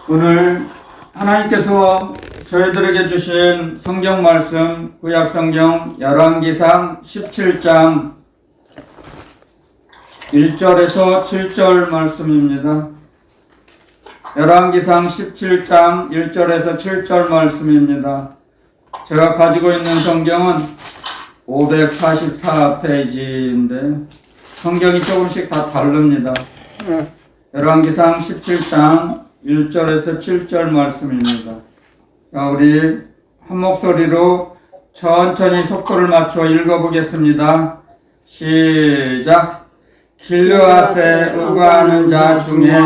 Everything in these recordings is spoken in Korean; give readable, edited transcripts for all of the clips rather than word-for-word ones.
오늘 하나님께서 저희들에게 주신 성경 말씀 구약 성경 열왕기상 17장 1절에서 7절 말씀입니다. 열왕기상 17장 1절에서 7절 말씀입니다. 제가 가지고 있는 성경은 544페이지인데 성경이 조금씩 다 다릅니다. 열왕기상 17장 1절에서 7절 말씀입니다. 우리 한 목소리로 천천히 속도를 맞춰 읽어보겠습니다. 시작. 길르앗에 의거하는 자 중에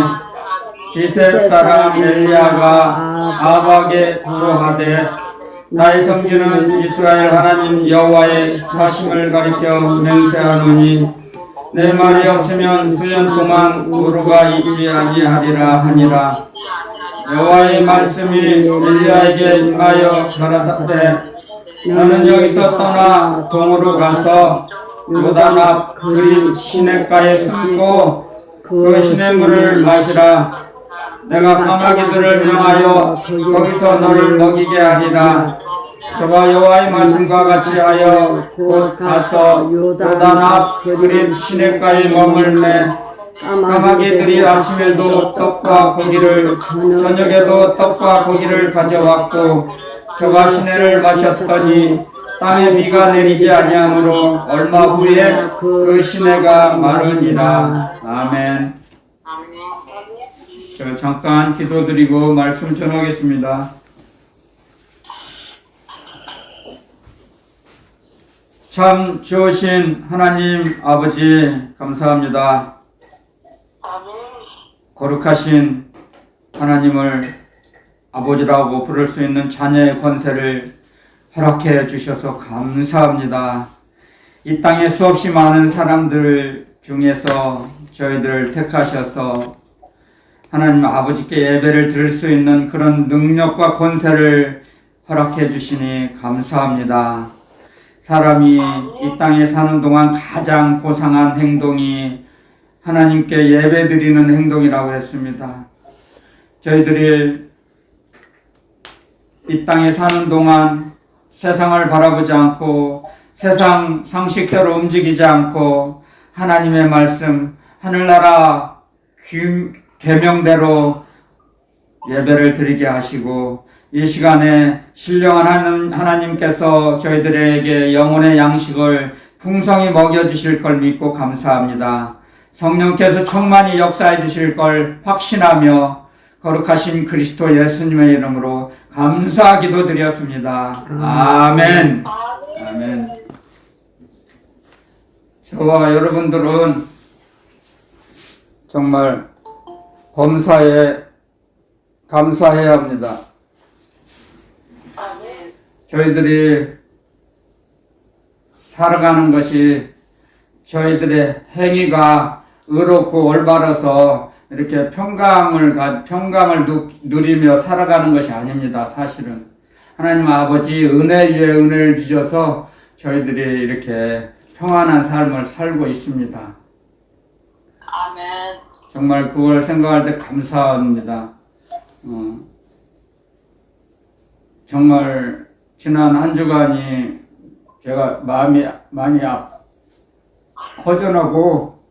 기셋 사람 엘리야가 아박에 고하되 나의 성기는 이스라엘 하나님 여호와의 사심을 가리켜 맹세하노니 내 말이 없으면 수년 동안 우루가 있지 아니하리라 하니라. 여호와의 말씀이 엘리야에게 임하여 가라사대 너는 여기서 떠나 동으로 가서 요단 앞 그린 시냇가에 숨고 그 시냇물을 마시라. 내가 까마귀들을 명하여 거기서 너를 먹이게 하리라. 저와 여호와의 말씀과 같이 하여 곧 가서 요단 앞 그린 시냇가에 머물매 까마귀들이 아침에도 떡과 고기를 저녁에도 떡과 고기를 가져왔고 저가 시내를 마셨더니 땅에 비가 내리지 아니하므로 얼마 후에 그 시내가 마르니라. 아멘. 제가 잠깐 기도드리고 말씀 전하겠습니다. 참 좋으신 하나님 아버지 감사합니다. 거룩하신 하나님을 아버지라고 부를 수 있는 자녀의 권세를 허락해 주셔서 감사합니다. 이 땅에 수없이 많은 사람들 중에서 저희들을 택하셔서 하나님 아버지께 예배를 드릴 수 있는 그런 능력과 권세를 허락해 주시니 감사합니다. 사람이 이 땅에 사는 동안 가장 고상한 행동이 하나님께 예배 드리는 행동이라고 했습니다. 저희들이 이 땅에 사는 동안 세상을 바라보지 않고 세상 상식대로 움직이지 않고 하나님의 말씀, 하늘나라 계명대로 예배를 드리게 하시고 이 시간에 신령한 하나님께서 저희들에게 영혼의 양식을 풍성히 먹여주실 걸 믿고 감사합니다. 성령께서 충만히 역사해 주실 걸 확신하며 거룩하신 그리스도 예수님의 이름으로 감사 기도드렸습니다. 아멘. 아멘. 저와 여러분들은 정말 범사에 감사해야 합니다. 저희들이 살아가는 것이 저희들의 행위가 의롭고 올바라서 이렇게 평강을 누리며 살아가는 것이 아닙니다. 사실은 하나님 아버지 은혜 위에 은혜를 주셔서 저희들이 이렇게 평안한 삶을 살고 있습니다. 아멘. 정말 그걸 생각할 때 감사합니다. 정말 지난 한 주간이 제가 마음이 많이 허전하고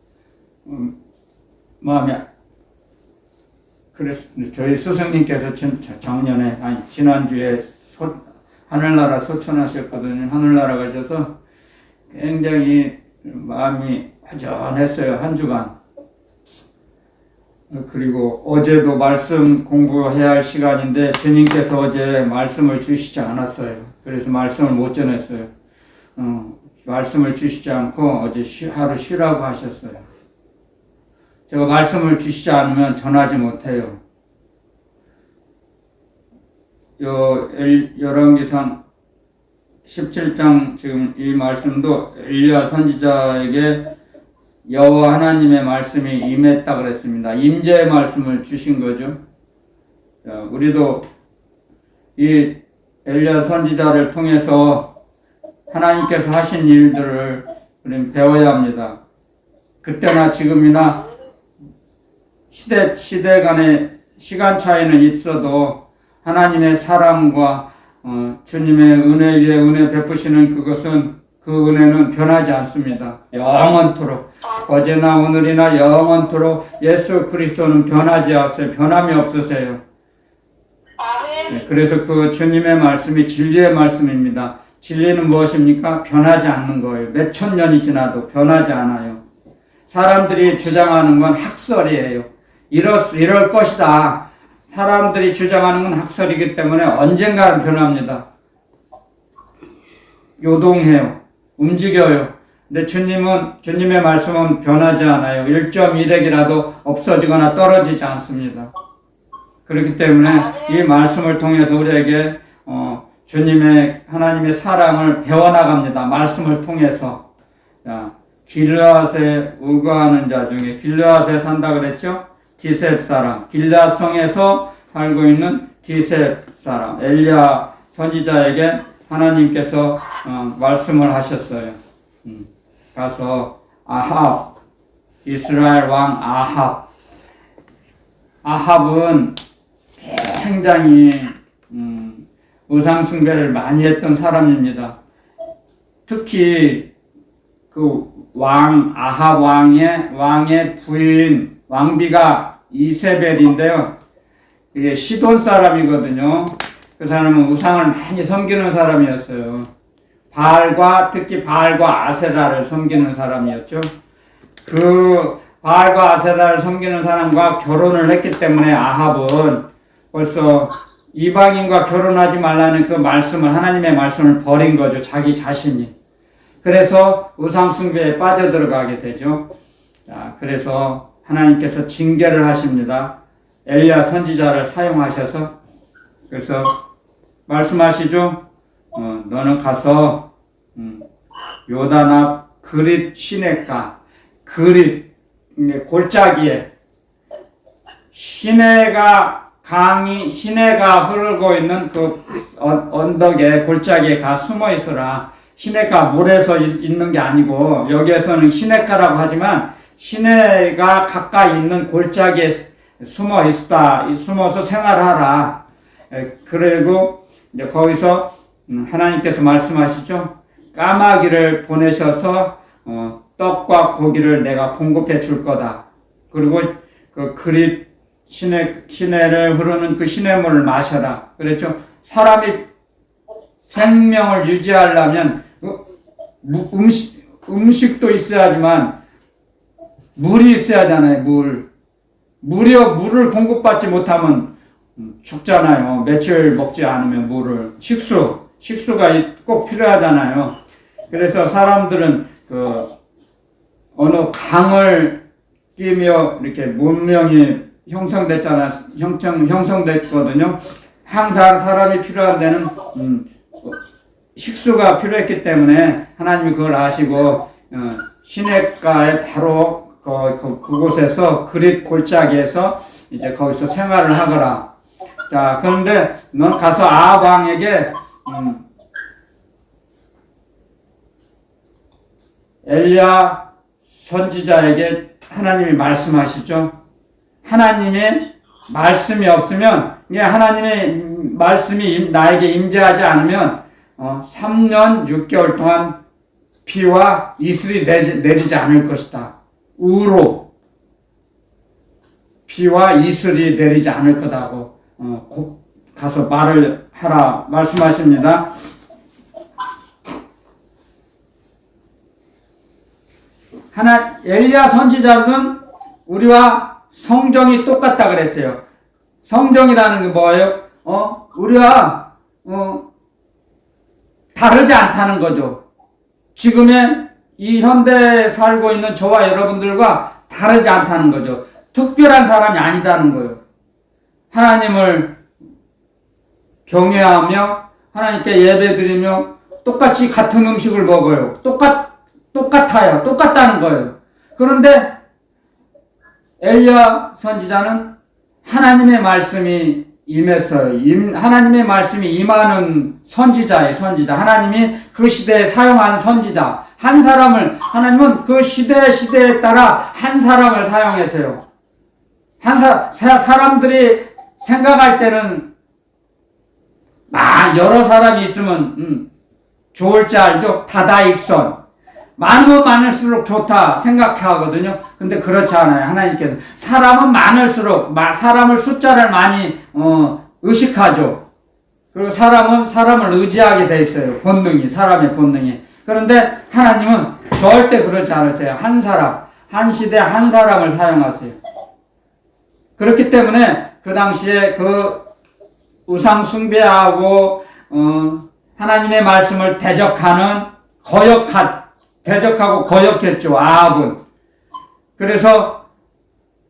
마음이 그랬습니다. 저희 스승님께서 지난주에 하늘나라 소천하셨거든요. 하늘나라 가셔서 굉장히 마음이 허전했어요. 한 주간. 그리고 어제도 말씀 공부해야 할 시간인데 주님께서 어제 말씀을 주시지 않았어요. 그래서 말씀을 못 전했어요. 말씀을 주시지 않고 어제 하루 쉬라고 하셨어요. 제가 말씀을 주시지 않으면 전하지 못해요. 열왕기상 17장 지금 이 말씀도 엘리야 선지자에게 여호와 하나님의 말씀이 임했다 그랬습니다. 임재의 말씀을 주신 거죠. 우리도 이 엘리야 선지자를 통해서 하나님께서 하신 일들을 우리는 배워야 합니다. 그때나 지금이나 시대 간의 시간 차이는 있어도 하나님의 사랑과 주님의 은혜 위에 은혜 베푸시는 그 은혜는 변하지 않습니다. 영원토록 어제나 오늘이나 영원토록 예수 그리스도는 변하지 않으세요. 변함이 없으세요. 네, 그래서 그 주님의 말씀이 진리의 말씀입니다. 진리는 무엇입니까? 변하지 않는 거예요. 몇천 년이 지나도 변하지 않아요. 사람들이 주장하는 건 학설이에요. 이럴 것이다. 사람들이 주장하는 건 학설이기 때문에 언젠가는 변합니다. 요동해요. 움직여요. 근데 주님의 말씀은 변하지 않아요. 1.1핵이라도 없어지거나 떨어지지 않습니다. 그렇기 때문에 이 말씀을 통해서 우리에게 하나님의 사랑을 배워나갑니다. 말씀을 통해서. 길르앗에 우거하는 자 중에 길르앗에 산다 그랬죠? 디셉 사람, 길르앗성에서 살고 있는 디셉 사람 엘리야 선지자에게 하나님께서 말씀을 하셨어요. 가서 이스라엘 왕 아합은 굉장히 우상 숭배를 많이 했던 사람입니다. 특히 그 아합 왕의 부인 왕비가 이세벨인데요. 이게 시돈 사람이거든요. 그 사람은 우상을 많이 섬기는 사람이었어요. 특히 바알과 아세라를 섬기는 사람이었죠. 그 바알과 아세라를 섬기는 사람과 결혼을 했기 때문에 아합은 벌써 이방인과 결혼하지 말라는 그 말씀을, 하나님의 말씀을 버린 거죠. 자기 자신이. 그래서 우상 숭배에 빠져들어가게 되죠. 그래서 하나님께서 징계를 하십니다. 엘리야 선지자를 사용하셔서. 그래서 말씀하시죠. 너는 가서 요단 앞 그릿 시냇가, 골짜기에 시내가 흐르고 있는 그 언덕에 골짜기에 가 숨어 있어라. 시내가 물에서 있는 게 아니고, 여기에서는 시내가라고 하지만 시내가 가까이 있는 골짜기에 숨어서 생활하라. 그리고 이제 거기서 하나님께서 말씀하시죠. 까마귀를 보내셔서 떡과 고기를 내가 공급해 줄 거다. 그리고 그 그릿 시내를 흐르는 그 시내물을 마셔라. 그랬죠. 사람이 생명을 유지하려면 음식도 있어야지만 물이 있어야 하잖아요. 물을 공급받지 못하면 죽잖아요. 며칠 먹지 않으면 물을. 식수가 꼭 필요하잖아요. 그래서 사람들은 어느 강을 끼며 이렇게 문명이 형성됐거든요. 항상 사람이 필요한 데는 식수가 필요했기 때문에 하나님이 그걸 아시고 시냇가에 바로 그곳에서 그릿 골짜기에서 이제 거기서 생활을 하거라. 자, 그런데 넌 가서 아합 왕에게 엘리야 선지자에게 하나님이 말씀하시죠. 하나님의 말씀이 없으면, 하나님의 말씀이 나에게 임재하지 않으면 3년 6개월 동안 비와 이슬이 내리지 않을 것이다. 우로 비와 이슬이 내리지 않을 거다고 가서 말을 하라 말씀하십니다. 엘리야 선지자는 우리와 성정이 똑같다 그랬어요. 성정이라는 게 뭐예요? 우리와 다르지 않다는 거죠. 지금의 이 현대에 살고 있는 저와 여러분들과 다르지 않다는 거죠. 특별한 사람이 아니다는 거예요. 하나님을 경외하며 하나님께 예배드리며 똑같이 같은 음식을 먹어요. 똑같아요. 똑같다는 거예요. 그런데 엘리야 선지자는 하나님의 말씀이 임했어요. 하나님의 말씀이 임하는 선지자예요. 선지자. 하나님이 그 시대에 사용한 선지자. 한 사람을, 하나님은 그 시대에 따라 한 사람을 사용했어요. 사람들이 생각할 때는 여러 사람이 있으면 좋을 줄 알죠? 다다익선. 많으면 많을수록 좋다 생각하거든요. 근데 그렇지 않아요. 하나님께서 사람은 많을수록 사람을 숫자를 많이 의식하죠. 그리고 사람은 사람을 의지하게 돼 있어요. 본능이, 사람의 본능이. 그런데 하나님은 절대 그렇지 않으세요. 한 사람, 한 시대 한 사람을 사용하세요. 그렇기 때문에 그 당시에 그 우상 숭배하고 하나님의 말씀을 대적하고 거역했죠. 아합은. 그래서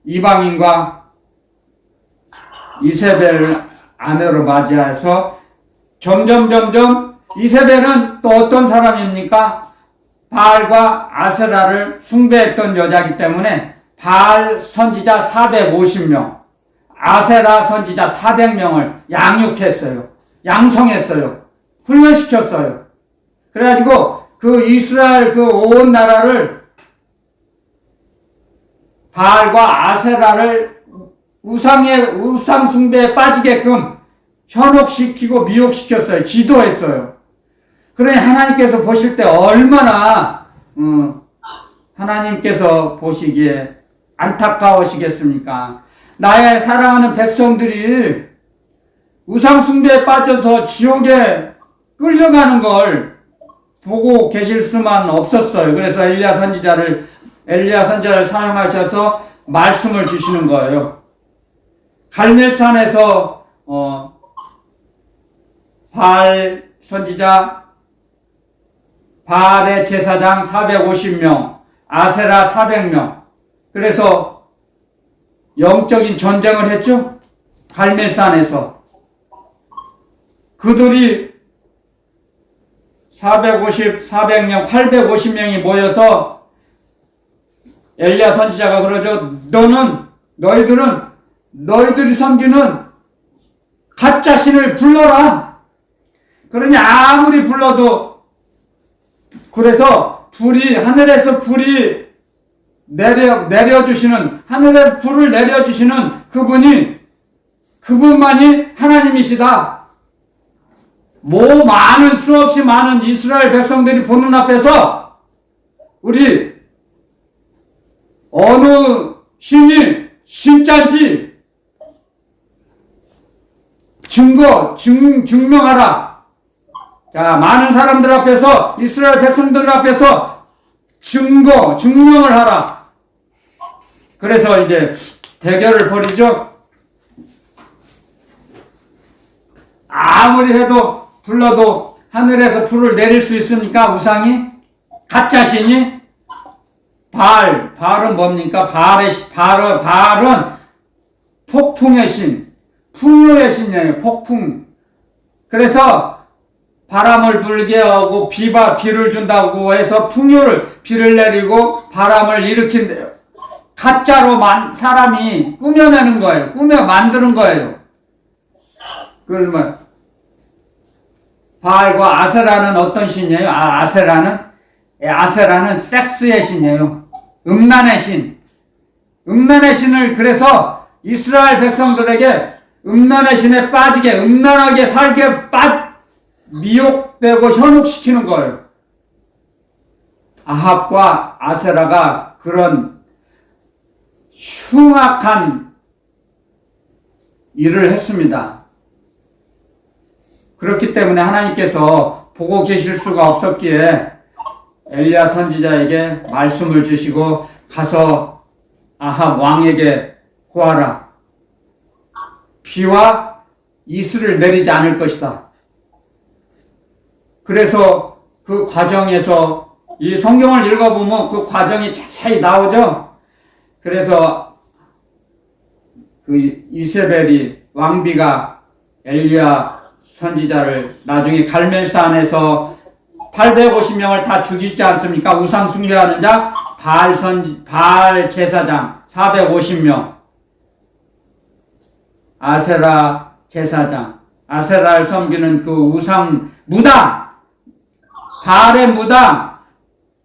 이방인과 이세벨을 아내로 맞이해서 점점 이세벨은 또 어떤 사람입니까? 바알과 아세라를 숭배했던 여자이기 때문에 바알 선지자 450명, 아세라 선지자 400명을 양성했어요. 훈련시켰어요. 그래가지고 그 이스라엘 그 온 나라를 바알과 아세라를 우상 숭배에 빠지게끔 현혹시키고 미혹시켰어요. 지도했어요. 그러니 하나님께서 보실 때 얼마나 하나님께서 보시기에 안타까우시겠습니까? 나의 사랑하는 백성들이 우상 숭배에 빠져서 지옥에 끌려가는 걸 보고 계실 수만 없었어요. 그래서 엘리야 선지자를 사용하셔서 말씀을 주시는 거예요. 갈멜산에서 바알 선지자, 바알의 제사장 450명, 아세라 400명. 그래서 영적인 전쟁을 했죠. 갈멜산에서. 그들이 400명, 850명이 모여서 엘리야 선지자가 그러죠. 너희들이 섬기는 가짜 신을 불러라. 그러니 아무리 불러도 그래서 하늘에서 불이 내려주시는 하늘에 불을 내려주시는 그분만이 하나님이시다. 수없이 많은 이스라엘 백성들이 보는 앞에서 우리 어느 신이 진짜인지 증명하라. 자, 많은 사람들 앞에서, 이스라엘 백성들 앞에서 증명을 하라. 그래서 이제 대결을 벌이죠. 아무리 해도 불러도 하늘에서 불을 내릴 수 있습니까? 우상이? 가짜 신이? 바알은 뭡니까? 바알은 폭풍의 신, 풍요의 신이에요. 폭풍. 그래서 바람을 불게 하고 비를 준다고 해서 비를 내리고 바람을 일으킨대요. 가짜로 사람이 꾸며내는 거예요. 만드는 거예요. 그러면 바알과 아세라는 어떤 신이에요? 아세라는 섹스의 신이에요. 음란의 신. 음란의 신을 그래서 이스라엘 백성들에게 음란의 신에 빠지게, 음란하게 살게 미혹되고 현혹시키는 거예요. 아합과 아세라가 그런 흉악한 일을 했습니다. 그렇기 때문에 하나님께서 보고 계실 수가 없었기에 엘리야 선지자에게 말씀을 주시고 가서 아합 왕에게 구하라. 비와 이슬을 내리지 않을 것이다. 그래서 그 과정에서 이 성경을 읽어보면 그 과정이 자세히 나오죠. 그래서 그 이세벨이 왕비가 엘리야 선지자를 나중에 갈멜산에서 850명을 다 죽이지 않습니까? 우상 숭배하는 자 바알 제사장 450명, 아세라 제사장, 아세라를 섬기는 그 우상 무당, 바알의 무당,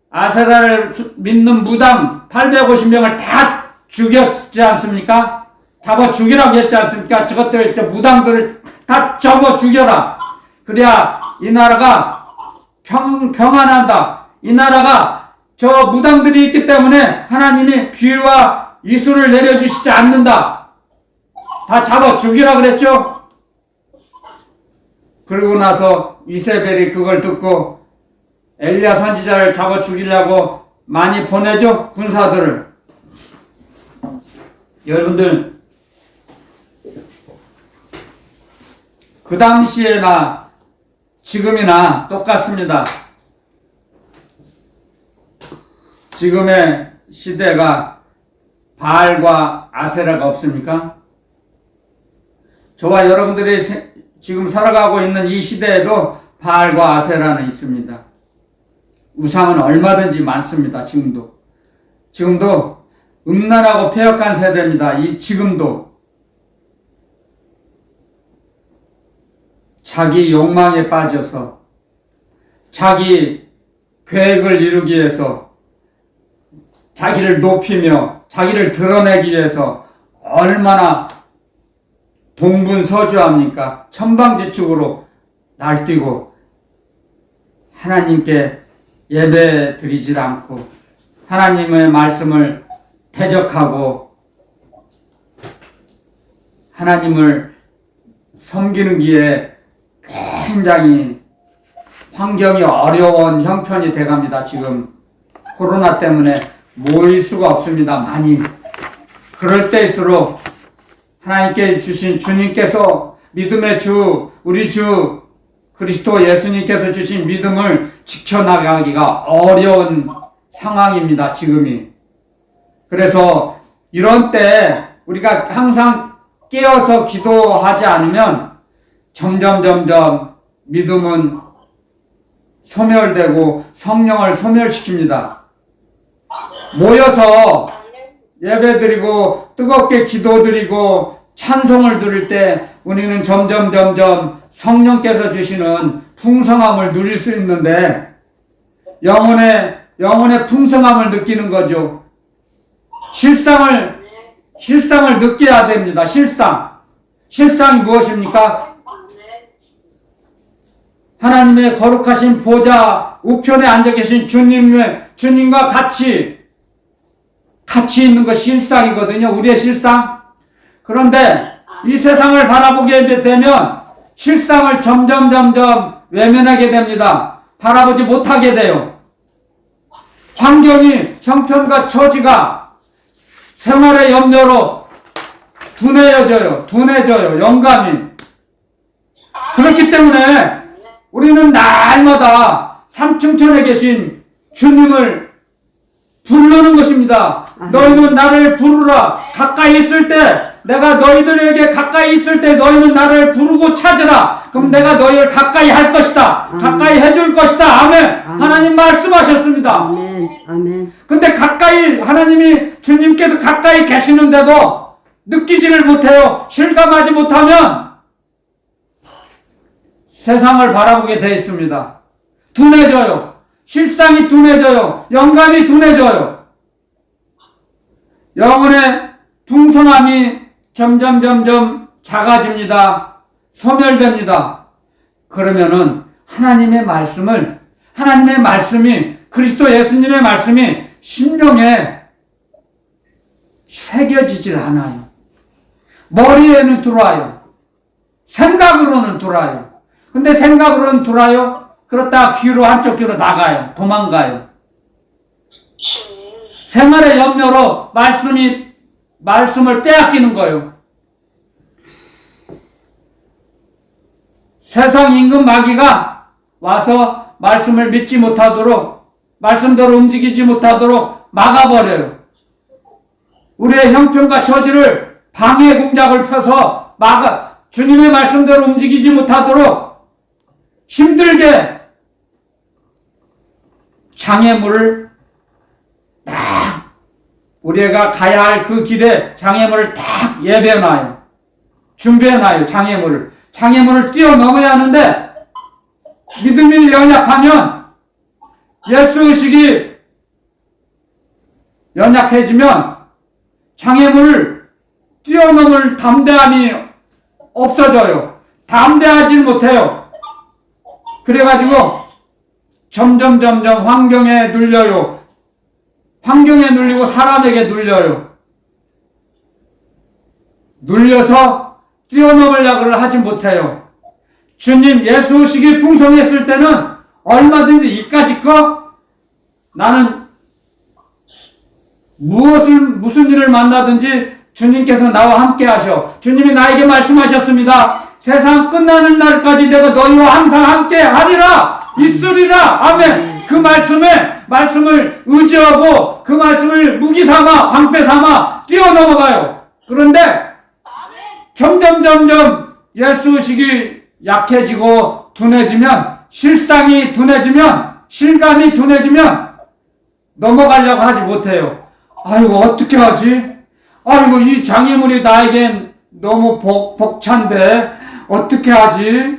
아세라를 믿는 무당 850명을 다 죽였지 않습니까? 잡아 죽이라고 했지 않습니까? 저것들, 무당들을 다 접어 죽여라. 그래야 이 나라가 평안한다. 이 나라가 저 무당들이 있기 때문에 하나님이 비와 이수를 내려주시지 않는다. 다 잡아 죽이라 그랬죠? 그러고 나서 이세벨이 그걸 듣고 엘리야 선지자를 잡아 죽이려고 많이 보내죠? 군사들을. 여러분들, 그 당시에나 지금이나 똑같습니다. 지금의 시대가 바알과 아세라가 없습니까? 저와 여러분들이 지금 살아가고 있는 이 시대에도 바알과 아세라는 있습니다. 우상은 얼마든지 많습니다. 지금도 음란하고 폐역한 세대입니다. 지금도 자기 욕망에 빠져서 자기 계획을 이루기 위해서 자기를 높이며 자기를 드러내기 위해서 얼마나 동분서주합니까? 천방지축으로 날뛰고 하나님께 예배 드리지 않고 하나님의 말씀을 대적하고 하나님을 섬기는 길에 굉장히 환경이 어려운 형편이 돼갑니다. 지금 코로나 때문에 모일 수가 없습니다. 많이. 그럴 때일수록 하나님께 주신 주님께서 믿음의 주, 우리 주 그리스도 예수님께서 주신 믿음을 지켜나가기가 어려운 상황입니다. 지금이. 그래서 이런 때 우리가 항상 깨어서 기도하지 않으면 점점 믿음은 소멸되고 성령을 소멸시킵니다. 모여서 예배드리고 뜨겁게 기도드리고 찬송을 드릴 때 우리는 점점 성령께서 주시는 풍성함을 누릴 수 있는데 영혼의 풍성함을 느끼는 거죠. 실상을 느껴야 됩니다. 실상이 무엇입니까? 하나님의 거룩하신 보좌 우편에 앉아 계신 주님과 같이 있는 것이 실상이거든요. 우리의 실상. 그런데 이 세상을 바라보게 되면 실상을 점점 외면하게 됩니다. 바라보지 못하게 돼요. 환경이, 형편과 처지가 생활의 염려로 둔해져요. 영감이. 그렇기 때문에 우리는 날마다 삼층천에 계신 주님을 부르는 것입니다. 너희는 나를 부르라. 가까이 있을 때, 내가 너희들에게 가까이 있을 때 너희는 나를 부르고 찾으라. 그럼 내가 너희를 가까이 할 것이다. 가까이 해줄 것이다. 아멘. 하나님 말씀하셨습니다. 아멘. 근데 하나님이 주님께서 가까이 계시는데도 느끼지를 못해요. 실감하지 못하면 세상을 바라보게 되어 있습니다. 둔해져요. 실상이 둔해져요. 영감이 둔해져요. 영혼의 풍성함이 점점 작아집니다. 소멸됩니다. 그러면은 하나님의 말씀이 그리스도 예수님의 말씀이 심령에 새겨지질 않아요. 머리에는 들어와요. 생각으로는 들어와요. 근데 생각으로는 들어와요. 그렇다 한쪽 귀로 나가요. 도망가요. 생활의 염려로 말씀을 빼앗기는 거예요. 세상 임금 마귀가 와서 말씀을 믿지 못하도록, 말씀대로 움직이지 못하도록 막아버려요. 우리의 형편과 처지를 방해 공작을 펴서 주님의 말씀대로 움직이지 못하도록 힘들게 장애물을 딱 우리가 가야 할 그 길에 장애물을 딱 예배해놔요. 준비해놔요. 장애물을 뛰어넘어야 하는데 믿음이 연약하면, 예수의식이 연약해지면 장애물을 뛰어넘을 담대함이 없어져요. 담대하지 못해요. 그래가지고 점점 환경에 눌려요. 환경에 눌리고 사람에게 눌려요. 눌려서 뛰어넘으려고 하지 못해요. 주님 예수 오시기 풍성했을 때는 얼마든지 이까짓 거 나는 무슨 일을 만나든지 주님께서 나와 함께 하셔. 주님이 나에게 말씀하셨습니다. 세상 끝나는 날까지 내가 너희와 항상 함께 하리라. 있으리라. 아멘. 그 말씀을 의지하고 그 말씀을 무기 삼아 방패 삼아 뛰어넘어가요. 그런데 점점 예수 의식이 약해지고 둔해지면 실상이 둔해지면 실감이 둔해지면 넘어가려고 하지 못해요. 아이고 어떻게 하지? 아이고 이 장애물이 나에겐 너무 벅찬데 어떻게 하지?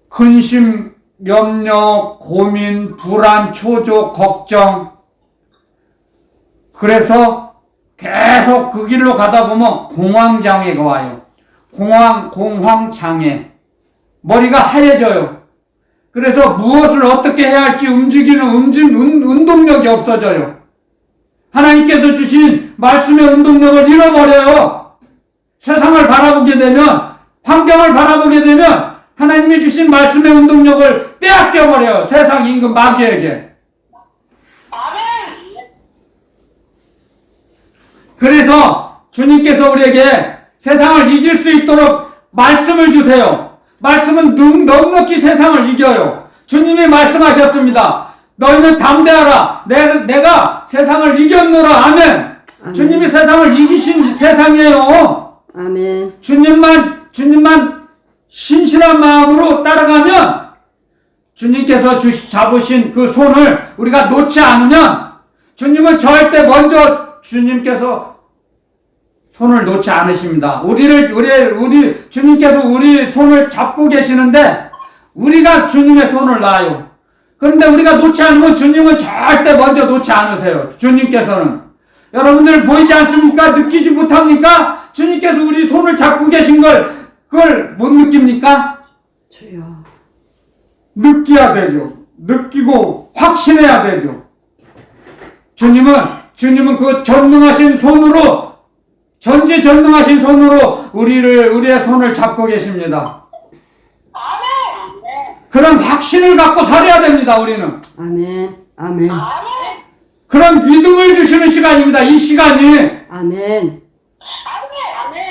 근심, 염려, 고민, 불안, 초조, 걱정. 그래서 계속 그 길로 가다 보면 공황장애가 와요. 공황장애. 머리가 하얘져요. 그래서 무엇을 어떻게 해야 할지 움직이는 운동력이 없어져요. 하나님께서 주신 말씀의 운동력을 잃어버려요. 세상을 바라보게 되면, 환경을 바라보게 되면 하나님이 주신 말씀의 운동력을 빼앗겨버려요. 세상 임금 마귀에게. 그래서 주님께서 우리에게 세상을 이길 수 있도록 말씀을 주세요. 말씀은 넉넉히 세상을 이겨요. 주님이 말씀하셨습니다. 너희는 담대하라. 내가 세상을 이겼노라. 아멘. 아멘. 주님이 세상을 이기신 세상이에요. 아멘. 주님만 신실한 마음으로 따라가면 주님께서 잡으신 그 손을 우리가 놓지 않으면 주님은 절대 먼저 주님께서 손을 놓지 않으십니다. 주님께서 우리 손을 잡고 계시는데 우리가 주님의 손을 놔요. 그런데 우리가 놓지 않으면 주님은 절대 먼저 놓지 않으세요. 주님께서는. 여러분들 보이지 않습니까? 느끼지 못합니까? 주님께서 우리 손을 잡고 계신 그걸 못 느낍니까? 주여. 느껴야 되죠. 느끼고 확신해야 되죠. 주님은 그 전능하신 손으로, 전지전능하신 손으로 우리의 손을 잡고 계십니다. 그런 확신을 갖고 살아야 됩니다, 우리는. 아멘. 아멘. 그런 믿음을 주시는 시간입니다, 이 시간이. 아멘.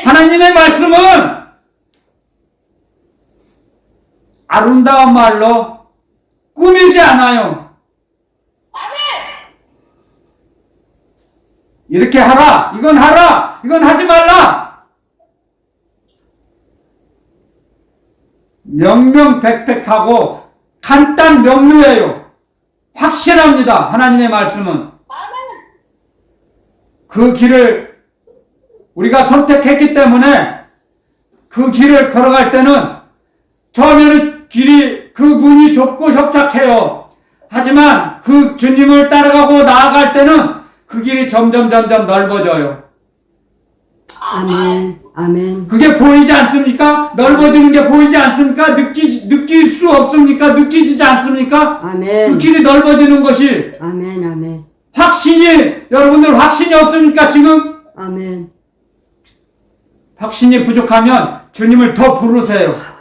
하나님의 말씀은 아름다운 말로 꾸미지 않아요. 이렇게 하라, 이건 하지 말라. 명명백백하고 간단 명료해요. 확실합니다, 하나님의 말씀은. 그 길을 우리가 선택했기 때문에 그 길을 걸어갈 때는 처음에는 그 문이 좁고 협착해요. 하지만 그 주님을 따라가고 나아갈 때는 그 길이 점점 넓어져요. 아멘. 아멘. 그게 보이지 않습니까? 넓어지는 게 보이지 않습니까? 느낄 수 없습니까? 느끼지 않습니까? 아멘. 그 길이 넓어지는 것이. 아멘. 아멘. 여러분들 확신이 없습니까? 지금? 아멘. 확신이 부족하면 주님을 더 부르세요.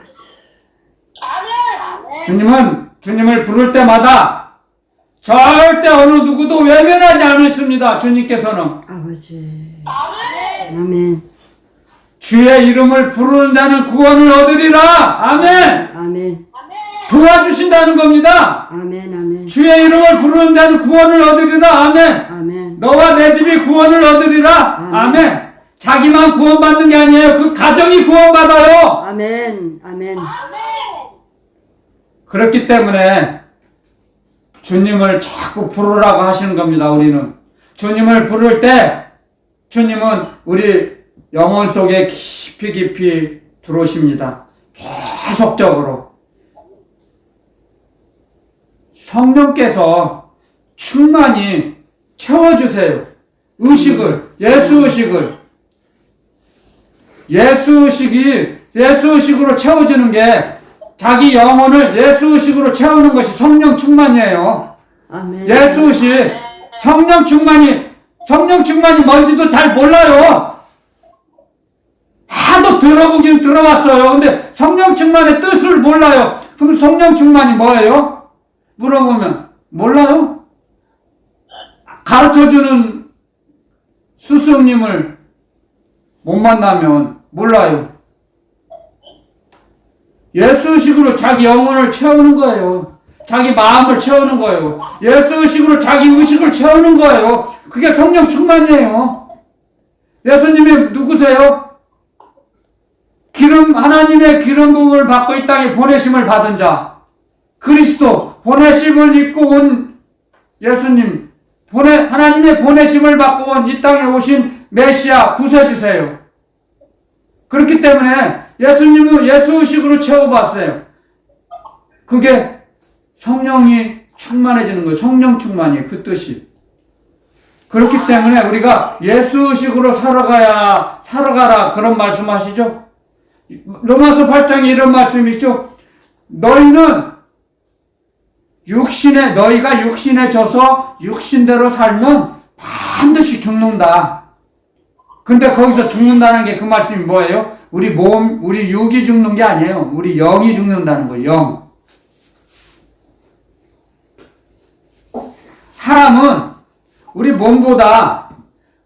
주님을 부를 때마다 절대 어느 누구도 외면하지 않으십니다. 주님께서는. 아버지. 아멘. 주의 이름을 부르는 자는 구원을 얻으리라. 아멘. 아멘. 도와주신다는 겁니다. 아멘. 아멘. 주의 이름을 부르는 자는 구원을 얻으리라. 아멘. 아멘. 너와 내 집이 구원을 얻으리라. 아멘. 자기만 구원받는 게 아니에요. 그 가정이 구원받아요. 아멘. 아멘. 그렇기 때문에 주님을 자꾸 부르라고 하시는 겁니다. 우리는 주님을 부를 때 주님은 우리 영혼 속에 깊이 들어오십니다. 계속적으로 성령께서 충만히 채워주세요. 예수 의식을 예수의식으로 채워주는 게 자기 영혼을 예수의식으로 채우는 것이 성령 충만이에요. 아멘. 예수의식, 성령 충만이 뭔지도 잘 몰라요. 하도 들어보긴 들어봤어요. 근데 성령 충만의 뜻을 몰라요. 그럼 성령 충만이 뭐예요? 물어보면 몰라요? 가르쳐주는 스승님을 못 만나면 몰라요. 예수의식으로 자기 영혼을 채우는 거예요. 자기 마음을 채우는 거예요. 예수의식으로 자기 의식을 채우는 거예요. 그게 성령 충만이에요. 예수님이 누구세요? 하나님의 기름 부음을 받고 이 땅에 보내심을 받은 자. 그리스도, 보내심을 입고 온 예수님. 하나님의 보내심을 받고 온 이 땅에 오신 메시아, 구세주세요. 그렇기 때문에 예수님은 예수의식으로 채워봤어요. 그게 성령이 충만해지는 거예요. 성령 충만이에요. 그 뜻이. 그렇기 때문에 우리가 예수의식으로 살아가라 그런 말씀하시죠. 로마서 8장에 이런 말씀이 있죠. 너희가 육신에 져서 육신대로 살면 반드시 죽는다. 근데 거기서 죽는다는 게 그 말씀이 뭐예요? 우리 육이 죽는 게 아니에요. 우리 영이 죽는다는 거예요. 영. 사람은 우리 몸보다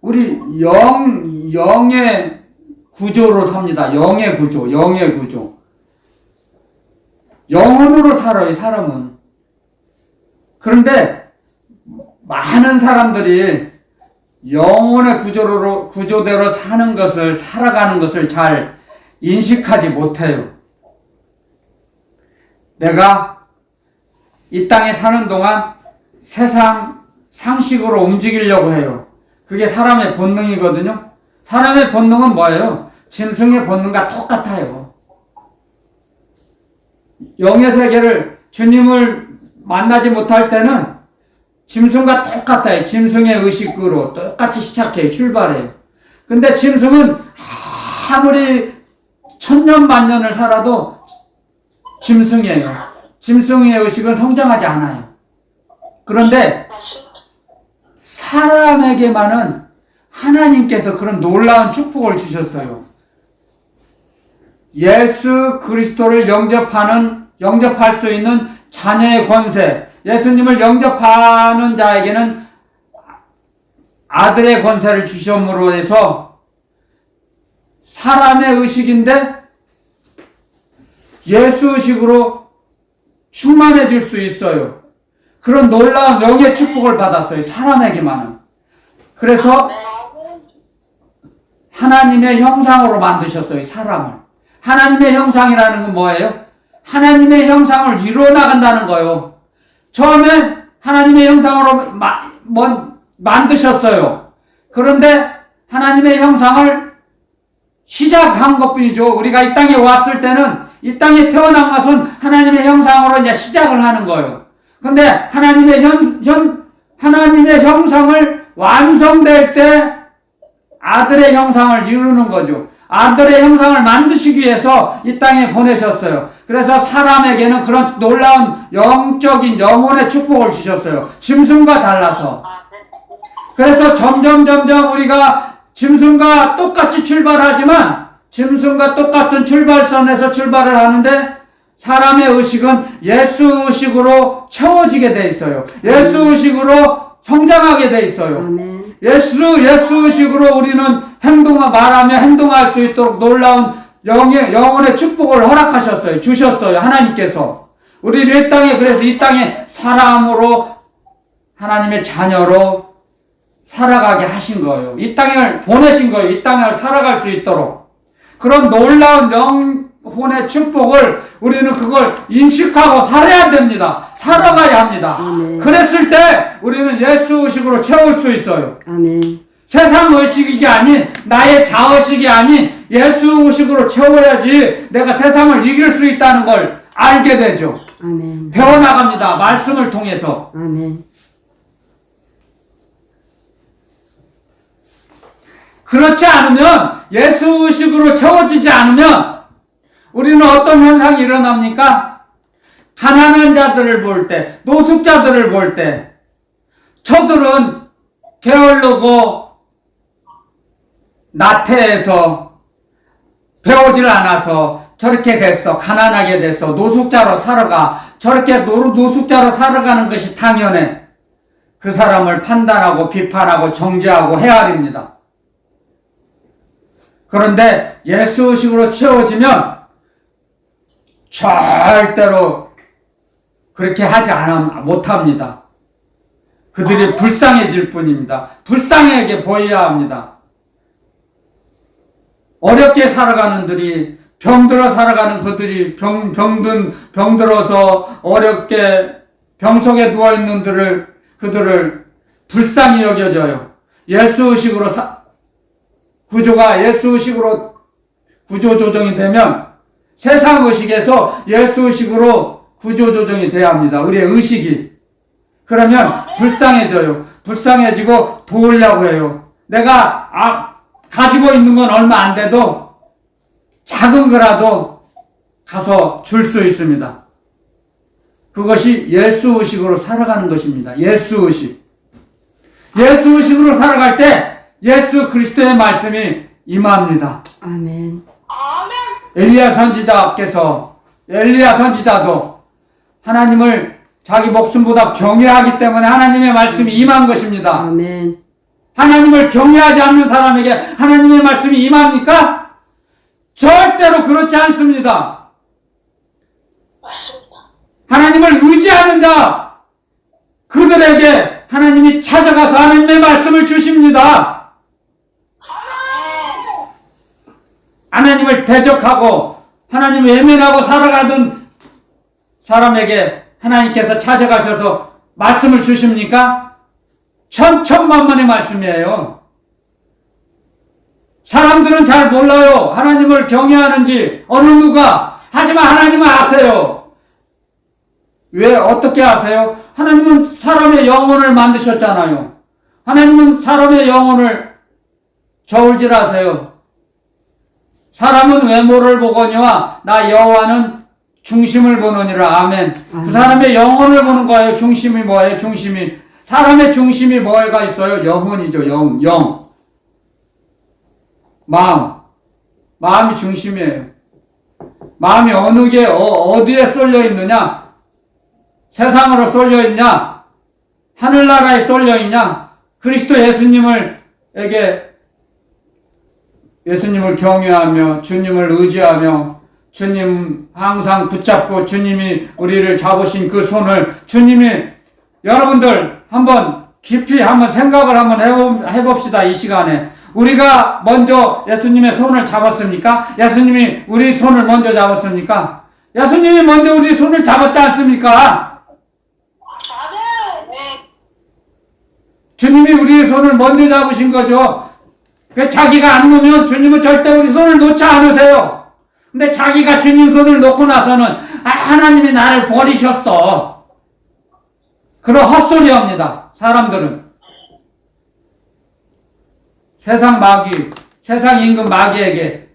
우리 영의 구조로 삽니다. 영의 구조. 영혼으로 살아요, 사람은. 그런데 많은 사람들이 영혼의 구조대로 살아가는 것을 잘 인식하지 못해요. 내가 이 땅에 사는 동안 세상 상식으로 움직이려고 해요. 그게 사람의 본능이거든요. 사람의 본능은 뭐예요? 짐승의 본능과 똑같아요. 영의 세계를 주님을 만나지 못할 때는 짐승과 똑같아요. 짐승의 의식으로 똑같이 시작해요. 출발해요. 근데 짐승은 아무리 천년 만년을 살아도 짐승이에요. 짐승의 의식은 성장하지 않아요. 그런데 사람에게만은 하나님께서 그런 놀라운 축복을 주셨어요. 예수 그리스도를 영접할 수 있는 자녀의 권세, 예수님을 영접하는 자에게는 아들의 권세를 주심으로 해서 사람의 의식인데 예수 의식으로 충만해질 수 있어요. 그런 놀라운 영의 축복을 받았어요. 사람에게만은. 그래서 하나님의 형상으로 만드셨어요. 사람을. 하나님의 형상이라는 건 뭐예요? 하나님의 형상을 이루어나간다는 거예요. 처음에 하나님의 형상으로 만드셨어요. 그런데 하나님의 형상을 시작한 것뿐이죠. 우리가 이 땅에 왔을 때는, 이 땅에 태어난 것은 하나님의 형상으로 이제 시작을 하는 거예요. 근데 하나님의 형상을 완성될 때 아들의 형상을 이루는 거죠. 아들의 형상을 만드시기 위해서 이 땅에 보내셨어요. 그래서 사람에게는 그런 놀라운 영적인 영혼의 축복을 주셨어요. 짐승과 달라서. 그래서 점점 우리가 짐승과 똑같이 출발하지만 짐승과 똑같은 출발선에서 출발을 하는데 사람의 의식은 예수 의식으로 채워지게 돼 있어요. 예수 의식으로 성장하게 돼 있어요. 아멘. 예수 의식으로 우리는 말하며 행동할 수 있도록 놀라운 영혼의 축복을 허락하셨어요. 주셨어요. 하나님께서. 우리를 그래서 이 땅에 사람으로 하나님의 자녀로 살아가게 하신 거예요. 이 땅을 보내신 거예요. 이 땅을 살아갈 수 있도록. 그런 놀라운 영혼의 축복을 우리는 그걸 인식하고 살아야 됩니다. 살아가야 합니다. 아멘. 그랬을 때 우리는 예수 의식으로 채울 수 있어요. 아멘. 세상 의식이 아닌, 나의 자의식이 아닌 예수 의식으로 채워야지 내가 세상을 이길 수 있다는 걸 알게 되죠. 아멘. 배워나갑니다. 말씀을 통해서. 아멘. 그렇지 않으면, 예수 의식으로 채워지지 않으면 우리는 어떤 현상이 일어납니까? 가난한 자들을 볼 때, 노숙자들을 볼 때 저들은 게으르고 나태해서 배우질 않아서 저렇게 됐어. 가난하게 됐어. 노숙자로 살아가. 저렇게 노숙자로 살아가는 것이 당연해. 그 사람을 판단하고 비판하고 정죄하고 헤아립니다. 그런데 예수의식으로 채워지면 절대로 그렇게 하지 못합니다. 그들이 불쌍해질 뿐입니다. 불쌍하게 보여야 합니다. 어렵게 살아가는 들이, 병들어 살아가는 그들이, 병들어서 어렵게 병 속에 누워있는 그들을 불쌍히 여겨져요. 예수의식으로 구조가 예수의식으로 구조조정이 되면 세상의식에서 예수의식으로 구조조정이 돼야 합니다. 우리의 의식이. 그러면 불쌍해져요. 불쌍해지고 도우려고 해요. 내가 가지고 있는 건 얼마 안 돼도 작은 거라도 가서 줄 수 있습니다. 그것이 예수의식으로 살아가는 것입니다. 예수의식. 예수의식으로 살아갈 때 예수 그리스도의 말씀이 임합니다. 아멘. 엘리야 선지자도 하나님을 자기 목숨보다 경외하기 때문에 하나님의 말씀이 임한 것입니다. 아멘. 하나님을 경외하지 않는 사람에게 하나님의 말씀이 임합니까? 절대로 그렇지 않습니다. 맞습니다. 하나님을 의지하는 자, 그들에게 하나님이 찾아가서 하나님의 말씀을 주십니다. 하나님을 대적하고 하나님을 외면하고 살아가던 사람에게 하나님께서 찾아가셔서 말씀을 주십니까? 천천만만의 말씀이에요. 사람들은 잘 몰라요. 하나님을 경외하는지 어느 누가. 하지만 하나님은 아세요. 왜 어떻게 아세요? 하나님은 사람의 영혼을 만드셨잖아요. 하나님은 사람의 영혼을 저울질하세요. 사람은 외모를 보거니와 나 여호와는 중심을 보느니라. 아멘. 그 사람의 영혼을 보는 거예요. 중심이 뭐예요? 중심이. 사람의 중심이 뭐가 있어요? 영혼이죠. 영. 마음이 중심이에요. 마음이 어디에 쏠려 있느냐? 세상으로 쏠려 있냐? 하늘나라에 쏠려 있냐? 그리스도 예수님을 경외하며 주님을 의지하며 주님 항상 붙잡고 주님이 우리를 잡으신 그 손을 여러분들 깊이 생각을 해봅시다. 이 시간에 우리가 먼저 예수님의 손을 잡았습니까? 예수님이 우리 손을 먼저 잡았습니까? 예수님이 먼저 우리 손을 잡았지 않습니까? 주님이 우리의 손을 먼저 잡으신 거죠. 자기가 안 놓으면 주님은 절대 우리 손을 놓지 않으세요. 근데 자기가 주님 손을 놓고 나서는 하나님이 나를 버리셨어. 그런 헛소리 합니다. 사람들은. 세상 임금 마귀에게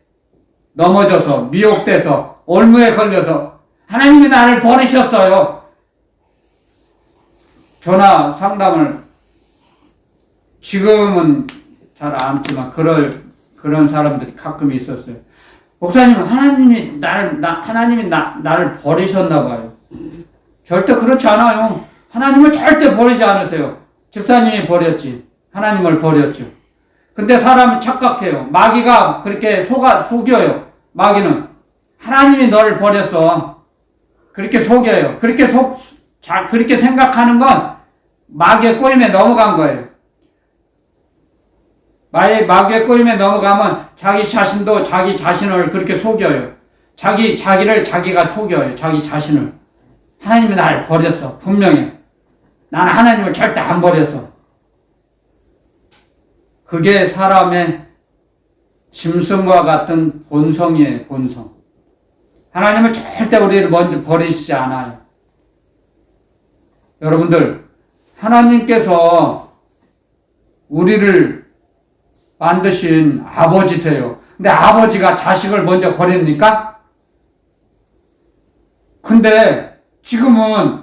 넘어져서 미혹돼서 올무에 걸려서 하나님이 나를 버리셨어요. 전화 상담을 지금은 잘 않지만 그런 사람들이 가끔 있었어요. 목사님, 하나님이 나를 버리셨나 봐요. 절대 그렇지 않아요. 하나님을 절대 버리지 않으세요. 집사님이 버렸지. 하나님을 버렸죠. 근데 사람은 착각해요. 마귀가 그렇게 속여요. 마귀는 하나님이 너를 버렸어. 그렇게 속여요. 그렇게 생각하는 건 마귀의 꼬임에 넘어간 거예요. 마귀의 꼬임에 넘어가면 자기 자신도 자기 자신을 그렇게 속여요. 자기를 자기가 속여요. 자기 자신을. 하나님이 나를 버렸어. 분명히. 나는 하나님을 절대 안 버렸어. 그게 사람의 짐승과 같은 본성이에요. 본성. 하나님은 절대 우리를 먼저 버리시지 않아요. 여러분들, 하나님께서 우리를 만드신 아버지세요. 근데 아버지가 자식을 먼저 버립니까? 근데 지금은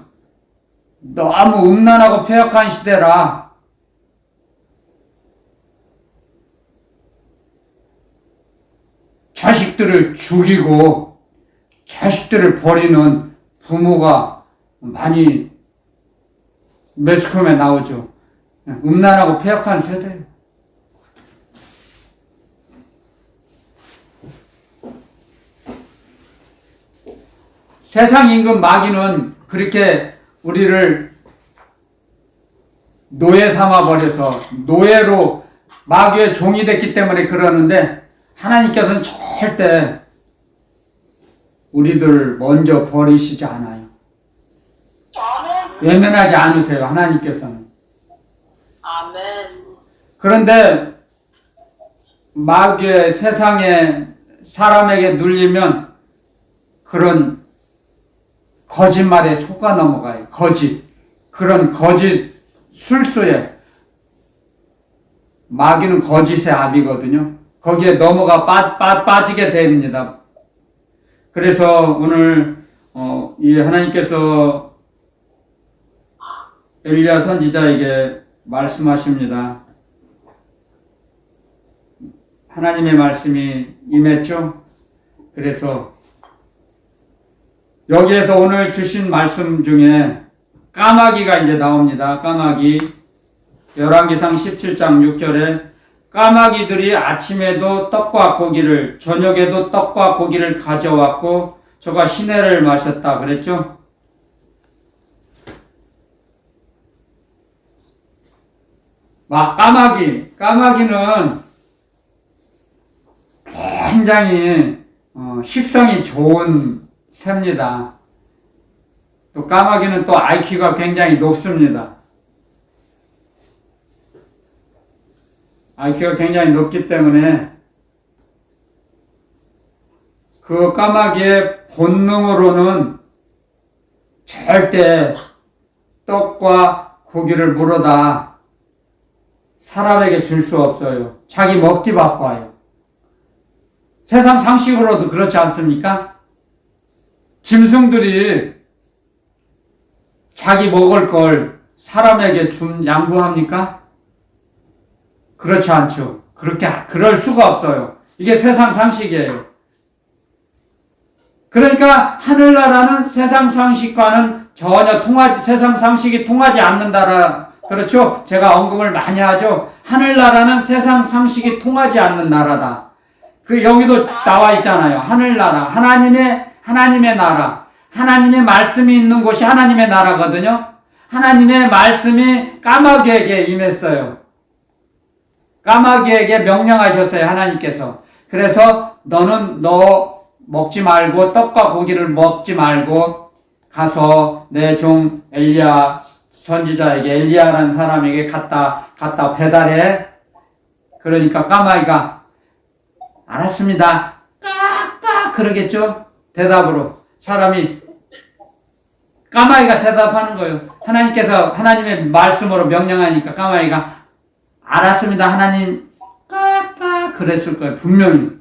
너무 음란하고 폐역한 시대라 자식들을 죽이고 자식들을 버리는 부모가 많이 매스컴에 나오죠. 음란하고 폐역한 세대예요. 세상 임금 마귀는 그렇게 우리를 노예 삼아 버려서 노예로 마귀의 종이 됐기 때문에 그러는데 하나님께서는 절대 우리들 먼저 버리시지 않아요. 아멘. 외면하지 않으세요. 하나님께서는. 아멘. 그런데 마귀의 세상에 사람에게 눌리면 그런 거짓말에 속아 넘어가요. 거짓. 그런 거짓 술수에 마귀는 거짓의 압이거든요. 거기에 넘어가 빠지게 됩니다. 그래서 오늘 이 하나님께서 엘리야 선지자에게 말씀하십니다. 하나님의 말씀이 임했죠. 그래서 여기에서 오늘 주신 말씀 중에 까마귀가 이제 나옵니다. 까마귀. 열왕기상 17장 6절에 까마귀들이 아침에도 떡과 고기를 저녁에도 떡과 고기를 가져왔고 저가 시내를 마셨다 그랬죠. 까마귀는 굉장히 식성이 좋은 새입니다. 또 까마귀는 또 IQ가 굉장히 높습니다. IQ가 굉장히 높기 때문에 그 까마귀의 본능으로는 절대 떡과 고기를 물어다 사람에게 줄 수 없어요. 자기 먹기 바빠요. 세상 상식으로도 그렇지 않습니까? 짐승들이 자기 먹을 걸 사람에게 양보합니까? 그렇지 않죠. 그럴 수가 없어요. 이게 세상 상식이에요. 그러니까 하늘나라는 세상 상식과는 전혀 세상 상식이 통하지 않는다라. 그렇죠? 제가 언급을 많이 하죠. 하늘나라는 세상 상식이 통하지 않는 나라다. 여기도 나와 있잖아요. 하늘나라. 하나님의 나라. 하나님의 말씀이 있는 곳이 하나님의 나라거든요. 하나님의 말씀이 까마귀에게 임했어요. 까마귀에게 명령하셨어요. 하나님께서. 그래서 너는 먹지 말고 떡과 고기를 먹지 말고 가서 내 종 엘리야 선지자에게 엘리야라는 사람에게 갖다 배달해. 그러니까 까마귀가 알았습니다. 까까 그러겠죠. 대답으로 까마귀가 대답하는 거예요. 하나님께서 하나님의 말씀으로 명령하니까 까마귀가 알았습니다. 하나님 까까 그랬을 거예요. 분명히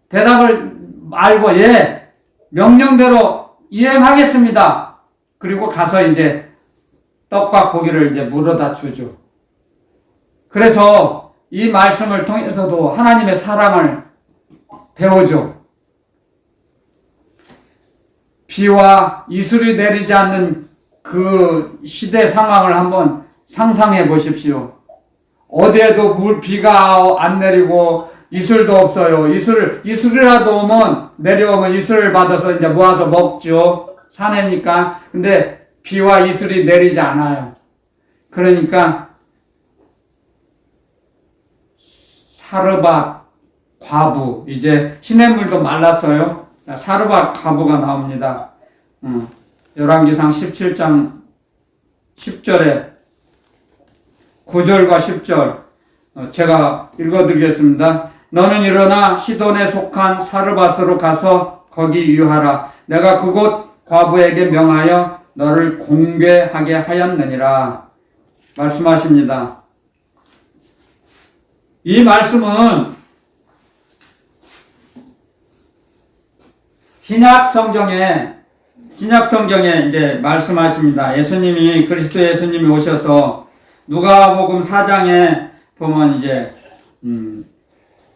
대답을 알고 명령대로 이행하겠습니다. 그리고 가서 이제 떡과 고기를 이제 물어다 주죠. 그래서 이 말씀을 통해서도 하나님의 사랑을 배우죠. 비와 이슬이 내리지 않는 그 시대 상황을 한번 상상해 보십시오. 어디에도 비가 안 내리고 이슬도 없어요. 이슬이라도 내려오면 이슬을 받아서 이제 모아서 먹죠. 산에니까. 근데 비와 이슬이 내리지 않아요. 그러니까 사르밧 과부, 이제 시냇물도 말랐어요. 사르밧 과부가 나옵니다. 열왕기상 17장 10절에 9절과 10절 제가 읽어드리겠습니다. 너는 일어나 시돈에 속한 사르밧으로 가서 거기 유하라. 내가 그곳 과부에게 명하여 너를 공개하게 하였느니라. 말씀하십니다. 이 말씀은 신약 성경에 이제 말씀하십니다. 예수님이, 그리스도 예수님이 오셔서 누가복음 4장에 보면 이제,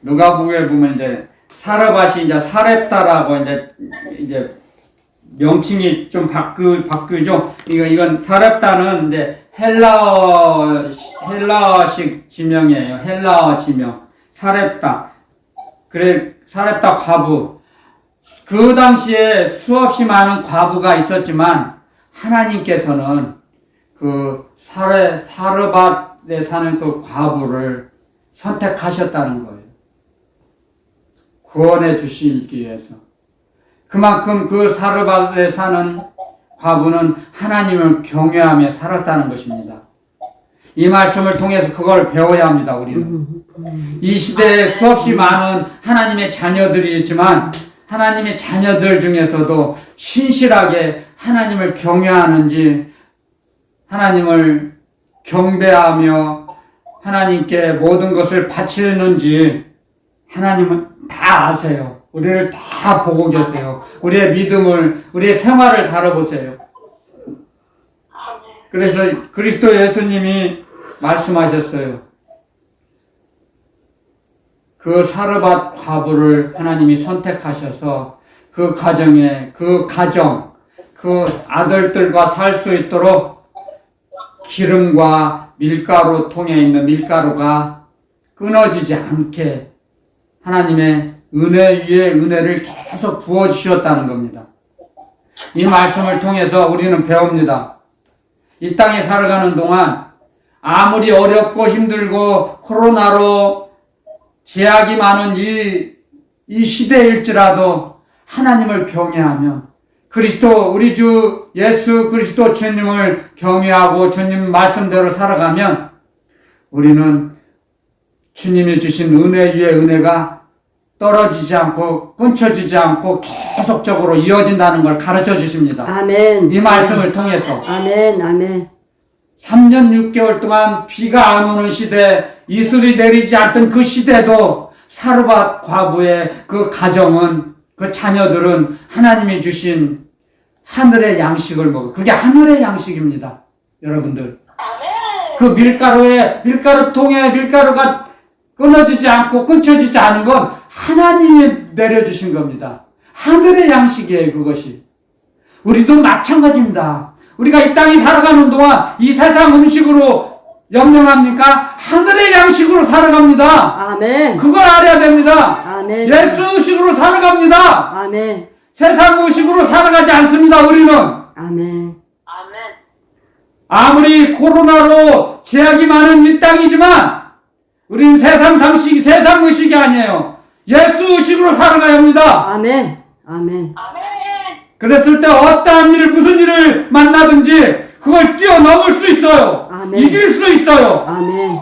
누가복음에 보면 이제 사르밧이 이제 사렙다라고 이제 명칭이 좀 바뀌죠. 이건 사렙다는 이제 헬라어식 지명이에요. 헬라어 지명. 사렙다. 그래, 사렙다 과부. 그 당시에 수없이 많은 과부가 있었지만, 하나님께서는 그 사르밧에 사는 그 과부를 선택하셨다는 거예요. 구원해 주시기 위해서. 그만큼 그 사르밧에 사는 과부는 하나님을 경외하며 살았다는 것입니다. 이 말씀을 통해서 그걸 배워야 합니다, 우리는. 이 시대에 수없이 많은 하나님의 자녀들이 있지만, 하나님의 자녀들 중에서도 신실하게 하나님을 경외하는지, 하나님을 경배하며 하나님께 모든 것을 바치는지 하나님은 다 아세요. 우리를 다 보고 계세요. 우리의 믿음을, 우리의 생활을 다뤄보세요. 그래서 그리스도 예수님이 말씀하셨어요. 그 사르밧 과부를 하나님이 선택하셔서 그 가정에, 그 아들들과 살 수 있도록 기름과 밀가루 통에 있는 밀가루가 끊어지지 않게 하나님의 은혜 위에 은혜를 계속 부어주셨다는 겁니다. 이 말씀을 통해서 우리는 배웁니다. 이 땅에 살아가는 동안 아무리 어렵고 힘들고 코로나로 제약이 많은 이 시대일지라도 하나님을 경외하며 우리 주 예수 그리스도 주님을 경외하고 주님 말씀대로 살아가면 우리는 주님이 주신 은혜 위에 은혜가 떨어지지 않고 끊쳐지지 않고 계속적으로 이어진다는 걸 가르쳐 주십니다. 아멘. 이 말씀을 통해서. 아멘. 아멘. 3년 6개월 동안 비가 안 오는 시대, 이슬이 내리지 않던 그 시대도 사르밧 과부의 그 가정은, 그 자녀들은 하나님이 주신 하늘의 양식을 먹어. 그게 하늘의 양식입니다. 여러분들. 그 밀가루통에 밀가루가 끊어지지 않고 끊쳐지지 않은 건 하나님이 내려주신 겁니다. 하늘의 양식이에요, 그것이. 우리도 마찬가지입니다. 우리가 이 땅에 살아가는 동안 이 세상 음식으로 영영합니까? 하늘의 양식으로 살아갑니다. 아멘. 그걸 알아야 됩니다. 아멘. 예수 의식으로 살아갑니다. 아멘. 세상 의식으로 살아가지 않습니다, 우리는. 아멘. 아무리 코로나로 제약이 많은 이 땅이지만 우리는 세상 의식이 아니에요. 예수 의식으로 살아가야 합니다. 아멘. 아멘. 그랬을 때 무슨 일을 만나든지 그걸 뛰어넘을 수 있어요. 아멘. 이길 수 있어요. 아멘.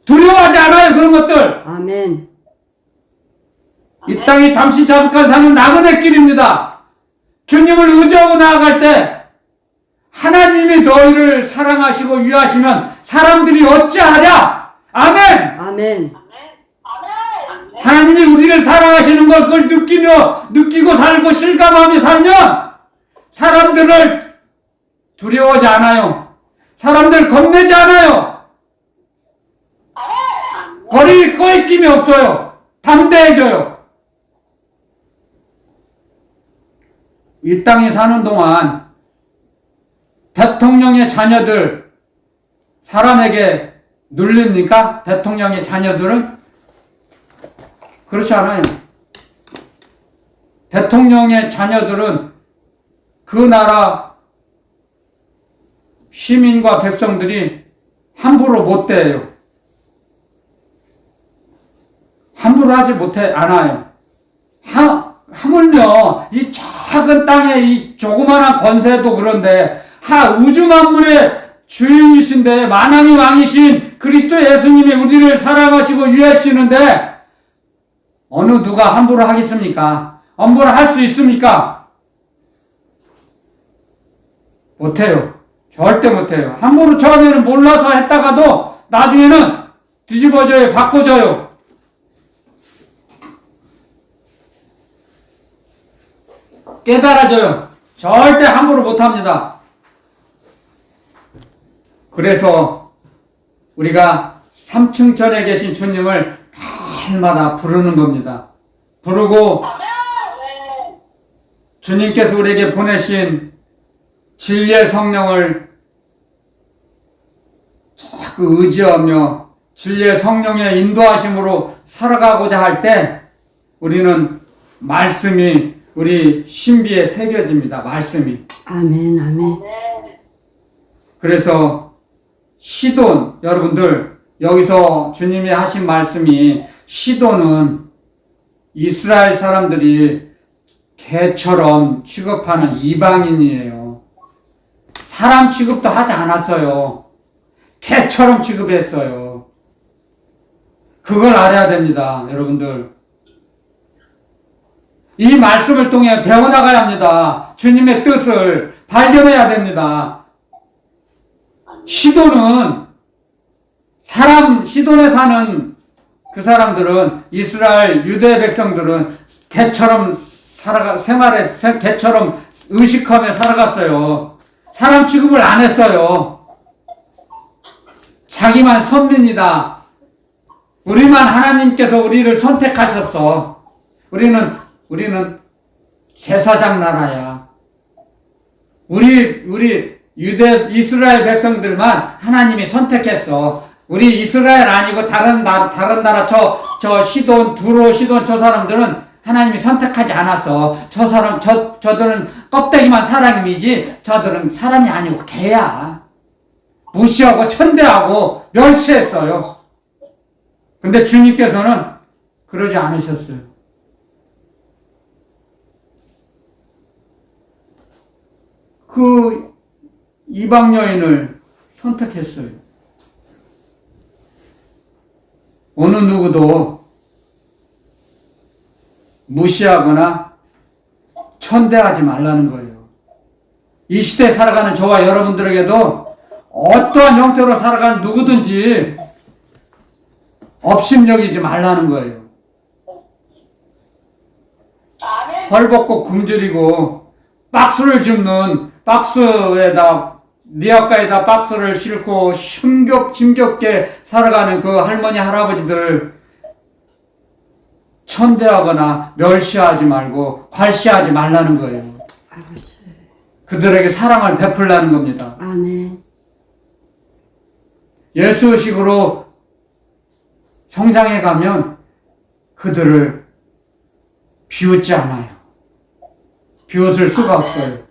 두려워하지 않아요, 그런 것들. 아멘. 이 땅이 잠깐 사는 나그네 길입니다. 주님을 의지하고 나아갈 때 하나님이 너희를 사랑하시고 위하시면 사람들이 어찌하랴? 아멘! 아멘. 하나님이 우리를 사랑하시는 걸 그걸 느끼고 살고 실감하며 살면 사람들을 두려워하지 않아요. 사람들 겁내지 않아요. 거리낌이 없어요. 담대해져요. 이 땅에 사는 동안 대통령의 자녀들 사람에게 눌립니까? 대통령의 자녀들은? 그렇지 않아요. 대통령의 자녀들은 그 나라 시민과 백성들이 함부로 못 대해요. 함부로 하지 않아요. 하물며 이 작은 땅에 이 조그마한 권세도 그런데 우주 만물의 주인이신데 만왕의 왕이신 그리스도 예수님이 우리를 사랑하시고 위하시는데 어느 누가 함부로 하겠습니까? 함부로 할 수 있습니까? 못해요. 절대 못해요. 함부로 처음에는 몰라서 했다가도 나중에는 뒤집어져요. 바꿔줘요. 깨달아져요. 절대 함부로 못합니다. 그래서 우리가 삼층천에 계신 주님을 날마다 부르는 겁니다. 부르고 주님께서 우리에게 보내신 진리의 성령을 자꾸 의지하며 진리의 성령의 인도하심으로 살아가고자 할 때 우리는 말씀이 우리 신비에 새겨집니다. 말씀이. 아멘. 아멘. 그래서 시돈, 여러분들 여기서 주님이 하신 말씀이 시돈은 이스라엘 사람들이 개처럼 취급하는 이방인이에요. 사람 취급도 하지 않았어요. 개처럼 취급했어요. 그걸 알아야 됩니다, 여러분들. 이 말씀을 통해 배워나가야 합니다. 주님의 뜻을 발견해야 됩니다. 시돈은 시돈에 사는 그 사람들은 이스라엘 유대 백성들은 개처럼 개처럼 의식하며 살아갔어요. 사람 취급을 안 했어요. 자기만 선민이다. 우리만 하나님께서 우리를 선택하셨어. 우리는 제사장 나라야. 우리 이스라엘 백성들만 하나님이 선택했어. 우리 이스라엘 아니고 다른 나라 저 시돈, 두로, 시돈 저 사람들은 하나님이 선택하지 않았어. 저들은 껍데기만 사람이지 저들은 사람이 아니고 개야. 무시하고 천대하고 멸시했어요. 근데 주님께서는 그러지 않으셨어요. 그 이방 여인을 선택했어요. 어느 누구도 무시하거나 천대하지 말라는 거예요. 이 시대에 살아가는 저와 여러분들에게도 어떠한 형태로 살아가는 누구든지 업심여기지 말라는 거예요. 헐벗고 굶주리고 박스를 줍는 박스에다 니아가에다 박스를 싣고 힘겹게 살아가는 그 할머니 할아버지들 천대하거나 멸시하지 말고 괄시하지 말라는 거예요. 아버지. 그들에게 사랑을 베풀라는 겁니다. 아멘. 예수식으로 성장해 가면 그들을 비웃지 않아요. 비웃을 수가 없어요.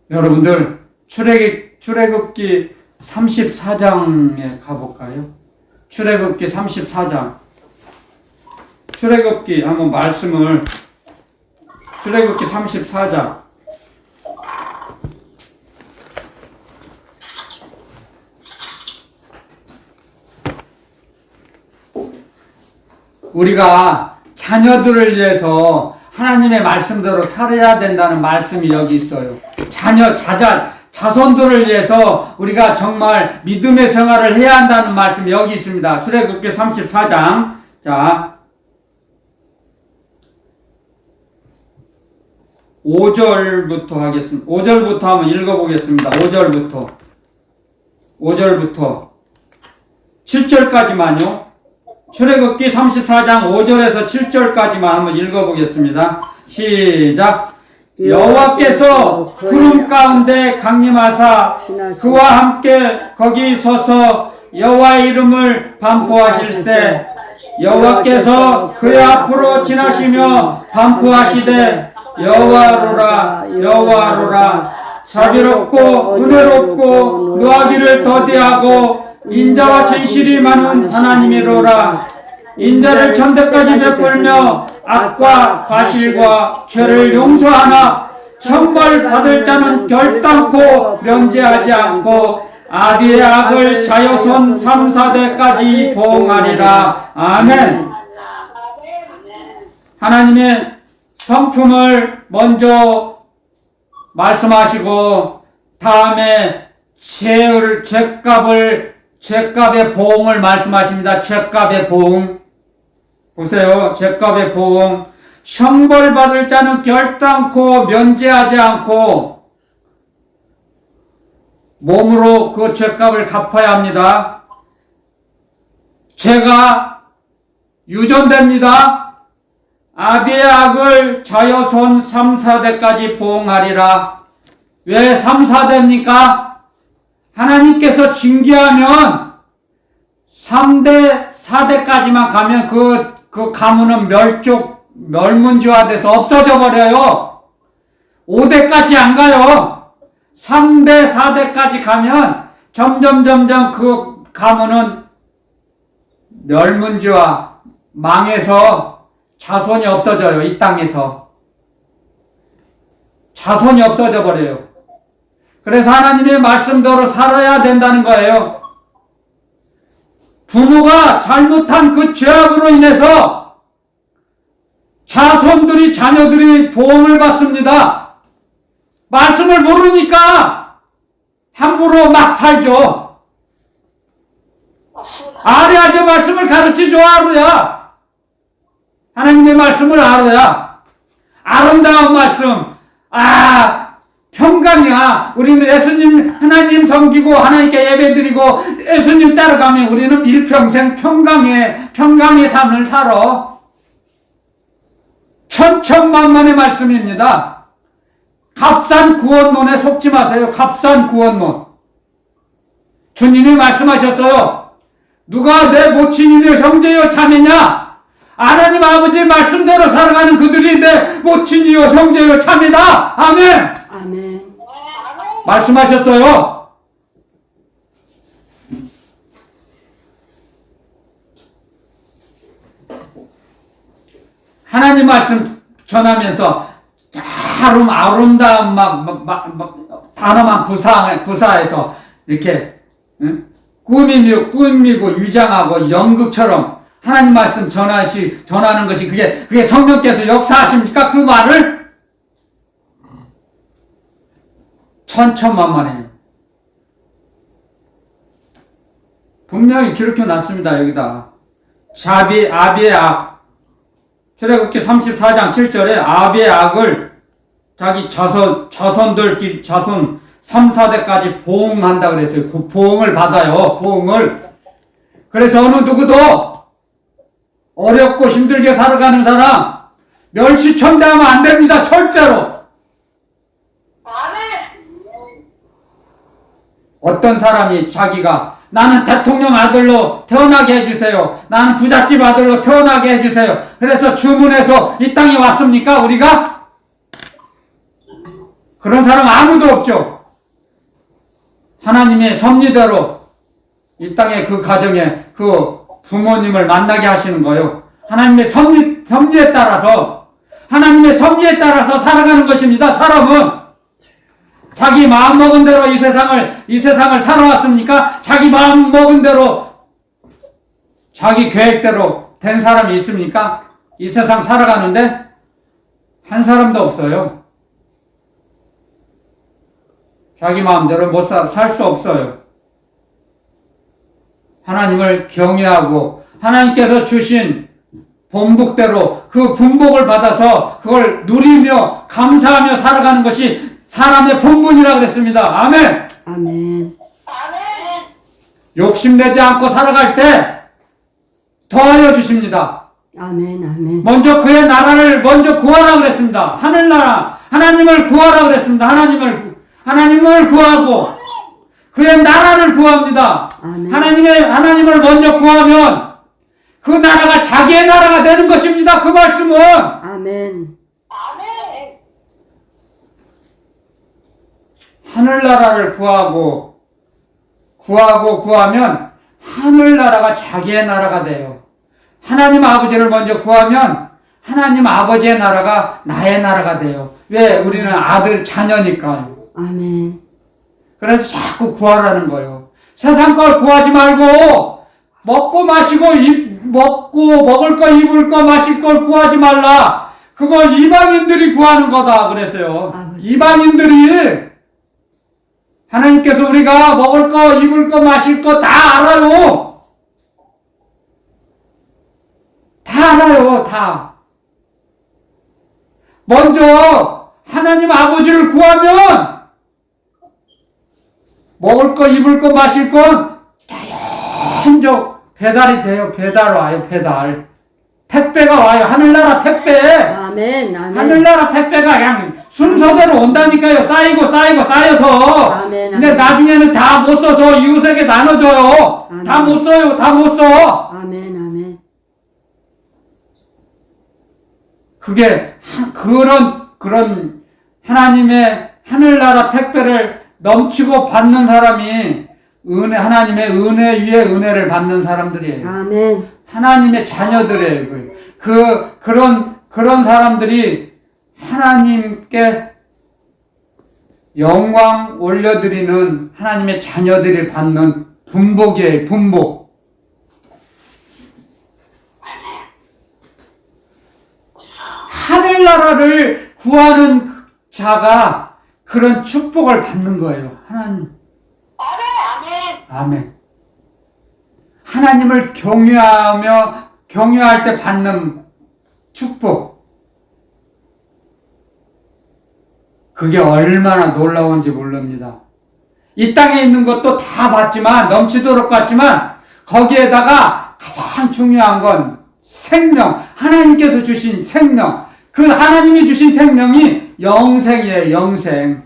여러분들 출애굽기 34장에 가볼까요? 출애굽기 34장. 출애굽기 한번 말씀을 출애굽기 34장. 우리가 자녀들을 위해서 하나님의 말씀대로 살아야 된다는 말씀이 여기 있어요. 자손들을 위해서 우리가 정말 믿음의 생활을 해야 한다는 말씀이 여기 있습니다. 출애굽기 34장. 자, 5절부터 하겠습니다. 5절부터 한번 읽어보겠습니다. 5절부터 7절까지만요. 출애굽기 34장 5절에서 7절까지만 한번 읽어보겠습니다. 시작. 여호와께서 구름 가운데 강림하사 그와 함께 거기 서서 여호와의 이름을 반포하실세 여호와께서 그의 앞으로 지나시며 반포하시되 여호와로라 여호와로라 자비롭고 은혜롭고 노하기를 더디하고 인자와 진실이 많은 하나님이로라. 인자를 천대까지 베풀며 악과 과실과 죄를 용서하나 형벌 받을 자는 결단코 면제하지 않고 아비의 악을 자여손 3, 4대까지 보응하리라. 아멘. 하나님의 성품을 먼저 말씀하시고 다음에 죄값의 보응을 말씀하십니다. 죄값의 보응. 보세요. 죄값의 보응. 형벌받을 자는 결단코 면제하지 않고 몸으로 그 죄값을 갚아야 합니다. 죄가 유전됩니다. 아비의 악을 자여손 3, 4대까지 보응하리라. 왜 3, 4대입니까? 하나님께서 징계하면 3대, 4대까지만 가면 그 가문은 멸문지화돼서 없어져 버려요. 5대까지 안 가요. 3대, 4대까지 가면 점점 그 가문은 멸문지화, 망해서 자손이 없어져요. 이 땅에서. 자손이 없어져 버려요. 그래서 하나님의 말씀대로 살아야 된다는 거예요. 부모가 잘못한 그 죄악으로 인해서 자녀들이 보응을 받습니다. 말씀을 모르니까 함부로 막 살죠. 아뢰야죠. 말씀을 가르치죠. 알아야. 하나님의 말씀을 알아야. 아름다운 말씀. 평강이야. 우리는 예수님 하나님 섬기고 하나님께 예배드리고 예수님 따라가면 우리는 일평생 평강의 삶을 살아. 천천만만의 말씀입니다. 값싼 구원론에 속지 마세요. 값싼 구원론. 주님이 말씀하셨어요. 누가 내 모친이며 형제여 자매냐? 하나님 아버지의 말씀대로 살아가는 그들이 내 모친이요 형제요 참이다. 아멘. 아멘. 말씀하셨어요. 하나님 말씀 전하면서 아름다운 단어만 구사해서 이렇게 꾸미고 위장하고 연극처럼 하나님 말씀 전하는 것이 그게 성령께서 역사하십니까? 그 말을 천천만만해요. 분명히 기록해 놨습니다. 여기다 아비의 악. 출애굽기 34장 7절에 아비의 악을 자기 자손들끼리 자손 3, 4대까지 보응한다 그랬어요. 그 보응을 받아요. 보응을. 그래서 어느 누구도 어렵고 힘들게 살아가는 사람 멸시천대하면 안 됩니다. 절대로. 어떤 사람이 자기가 나는 대통령 아들로 태어나게 해주세요. 나는 부잣집 아들로 태어나게 해주세요. 그래서 주문해서 이 땅에 왔습니까? 우리가? 그런 사람 아무도 없죠. 하나님의 섭리대로 이 땅에 그 가정에 그 부모님을 만나게 하시는 거예요. 하나님의 섭리에 따라서 살아가는 것입니다. 사람은 자기 마음 먹은 대로 이 세상을 살아왔습니까? 자기 마음 먹은 대로 자기 계획대로 된 사람이 있습니까? 이 세상 살아가는데 한 사람도 없어요. 자기 마음대로 살 수 없어요. 하나님을 경외하고 하나님께서 주신 본복대로 그 분복을 받아서 그걸 누리며 감사하며 살아가는 것이 사람의 본분이라고 그랬습니다. 아멘. 아멘. 욕심내지 않고 살아갈 때 더하여 주십니다. 아멘. 아멘. 먼저 그의 나라를 먼저 구하라고 그랬습니다. 하늘나라 하나님을 구하라고 그랬습니다. 하나님을 구하고 그의 나라를 구합니다. 아멘. 하나님을 먼저 구하면 그 나라가 자기의 나라가 되는 것입니다. 그 말씀은. 아멘. 하늘나라를 구하면 하늘나라가 자기의 나라가 돼요. 하나님 아버지를 먼저 구하면 하나님 아버지의 나라가 나의 나라가 돼요. 왜? 우리는 아들 자녀니까요. 아멘. 그래서 자꾸 구하라는 거예요. 세상 걸 구하지 말고 먹고 마시고 먹을 거 입을 거 마실 걸 구하지 말라. 그걸 이방인들이 구하는 거다 그랬어요. 아버지. 이방인들이 하나님께서 우리가 먹을 거, 입을 거, 마실 거 다 알아요. 다 알아요, 다. 먼저 하나님 아버지를 구하면 먹을 거, 입을 거, 마실 건 자연적 배달이 돼요. 배달 와요, 배달. 택배가 와요. 하늘나라 택배. 아멘. 아멘. 하늘나라 택배가 그냥 순서대로 온다니까요. 쌓여서. 아멘. 근데 아멘. 나중에는 다 못 써서 이웃에게 나눠줘요. 아멘. 다 못 써요. 다 못 써. 아멘. 아멘. 그게 그런 하나님의 하늘나라 택배를 넘치고 받는 사람이 하나님의 은혜 위에 은혜를 받는 사람들이에요. 아멘. 하나님의 자녀들이에요. 그런 사람들이 하나님께 영광 올려드리는 하나님의 자녀들이 받는 분복이에요. 분복. 하늘나라를 구하는 자가 그런 축복을 받는 거예요. 하나님. 아멘. 아멘. 하나님을 경외할 때 받는 축복. 그게 얼마나 놀라운지 모릅니다. 이 땅에 있는 것도 다 받지만, 넘치도록 받지만, 거기에다가 가장 중요한 건 생명, 하나님께서 주신 생명. 그 하나님이 주신 생명이 영생이에요, 영생.